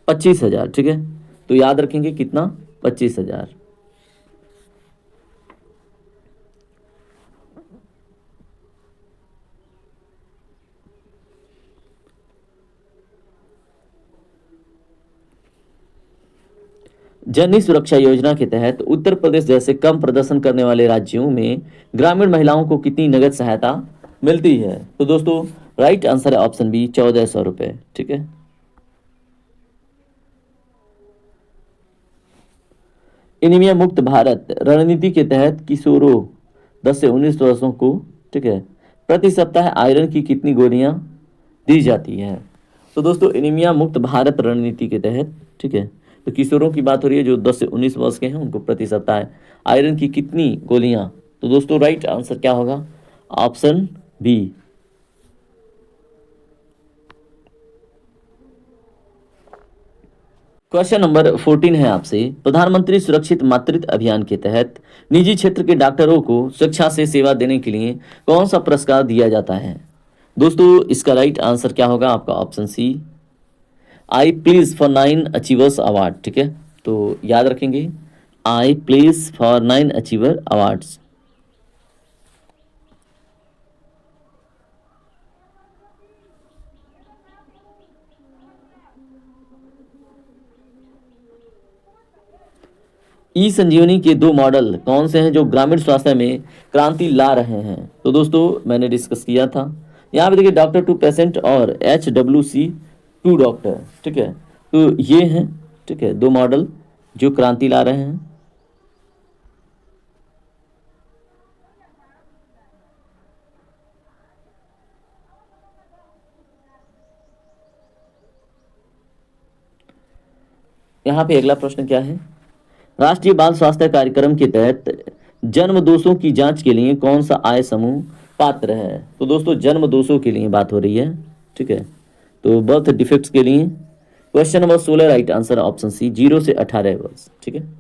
25,000, ठीक है। तो याद रखेंगे कितना, 25,000। जननी सुरक्षा योजना के तहत उत्तर प्रदेश जैसे कम प्रदर्शन करने वाले राज्यों में ग्रामीण महिलाओं को कितनी नगद सहायता मिलती है। तो दोस्तों राइट आंसर है ऑप्शन बी, 1,400 रुपये, ठीक है। एनीमिया मुक्त भारत रणनीति के तहत किशोरों 10 से 19 वर्षों को, ठीक है, प्रति सप्ताह आयरन की कितनी गोलियां दी जाती है। तो दोस्तों एनीमिया मुक्त भारत रणनीति के तहत, ठीक है, तो किशोरों की बात हो रही है जो 10 से 19 वर्ष के हैं उनको प्रति सप्ताह आयरन की कितनी गोलियां। तो दोस्तों राइट आंसर क्या होगा, ऑप्शन बी। क्वेश्चन नंबर 14 है आपसे, प्रधानमंत्री सुरक्षित मातृत्व अभियान के तहत निजी क्षेत्र के डॉक्टरों को स्वेच्छा से सेवा देने के लिए कौन सा पुरस्कार दिया जाता है। दोस्तों इसका राइट आंसर क्या होगा आपका, option C, I please for 9 achievers award, ठीक है। तो याद रखेंगे, I please for 9 achiever awards. E Sanjeevani के 2 मॉडल कौन से हैं जो ग्रामीण स्वास्थ्य में क्रांति ला रहे हैं। तो दोस्तों मैंने डिस्कस किया था, यहाँ पे देखिए डॉक्टर टू पेशेंट और HWC टू डॉक्टर, ठीक है। तो ये हैं, ठीक है, 2 मॉडल जो क्रांति ला रहे हैं। यहाँ पे अगला प्रश्न क्या है, राष्ट्रीय बाल स्वास्थ्य कार्यक्रम के तहत जन्म दोषों की जांच के लिए कौन सा आय समूह पात्र है। तो दोस्तों जन्म दोषों के लिए बात हो रही है, ठीक है, तो बर्थ डिफेक्ट्स के लिए। Question number 16 right answer option C, 0 से 18 वर्ष, ठीक है।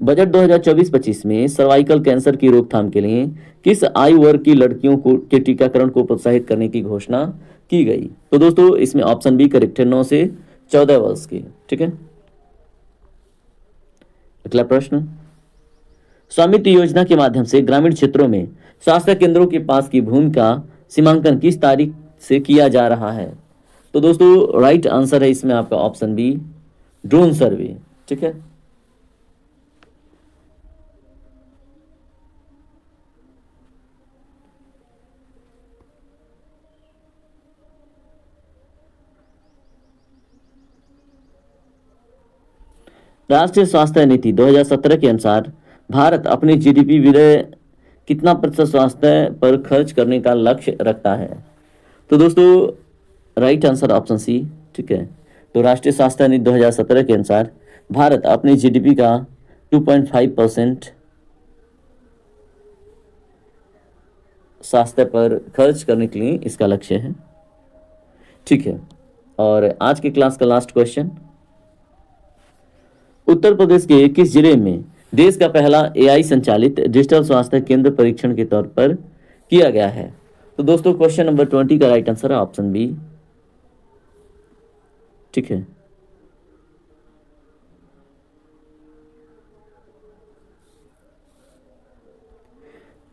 बजट 2024-25 में सर्वाइकल कैंसर की रोकथाम के लिए किस आयु वर्ग की लड़कियों को के टीकाकरण को प्रोत्साहित करने की घोषणा की गई। तो दोस्तों इसमें ऑप्शन बी करेक्ट है, 9 से 14 वर्ष की, ठीक है। अगला प्रश्न, स्वामित्व योजना के माध्यम से ग्रामीण क्षेत्रों में स्वास्थ्य केंद्रों के पास की भूमि का सीमांकन किस तारीख से किया जा रहा है? तो दोस्तों राइट आंसर है इसमें आपका ऑप्शन बी, ड्रोन सर्वे। ठीक है। राष्ट्रीय स्वास्थ्य नीति 2017 के अनुसार भारत अपने जीडीपी विदय कितना प्रतिशत स्वास्थ्य पर खर्च करने का लक्ष्य रखता है? तो दोस्तों राइट आंसर ऑप्शन सी। ठीक है। तो राष्ट्रीय स्वास्थ्य नीति 2017 के अनुसार भारत अपने जीडीपी का 2.5% स्वास्थ्य पर खर्च करने के लिए इसका लक्ष्य है। ठीक है। और आज की क्लास का लास्ट क्वेश्चन, उत्तर प्रदेश के किस जिले में देश का पहला एआई संचालित डिजिटल स्वास्थ्य केंद्र परीक्षण के तौर पर किया गया है? तो दोस्तों क्वेश्चन नंबर 20 का राइट आंसर है ऑप्शन बी। ठीक है।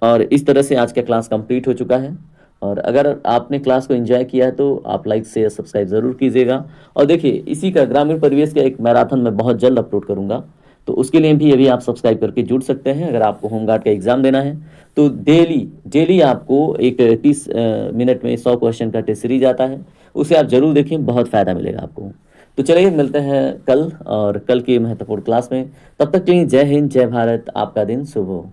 और इस तरह से आज का क्लास कंप्लीट हो चुका है। और अगर आपने क्लास को एंजॉय किया है तो आप लाइक शेयर सब्सक्राइब ज़रूर कीजिएगा। और देखिए इसी का ग्रामीण परिवेश का एक मैराथन मैं बहुत जल्द अपलोड करूंगा, तो उसके लिए भी अभी आप सब्सक्राइब करके जुड़ सकते हैं। अगर आपको होमगार्ड का एग्ज़ाम देना है तो डेली आपको एक 30 मिनट में 100 क्वेश्चन का टेस्ट सीरीज आता है, उसे आप जरूर देखें, बहुत फ़ायदा मिलेगा आपको। तो चलिए मिलते हैं कल और कल की महत्वपूर्ण क्लास में। तब तक के लिए जय हिंद, जय भारत, आपका दिन शुभ हो।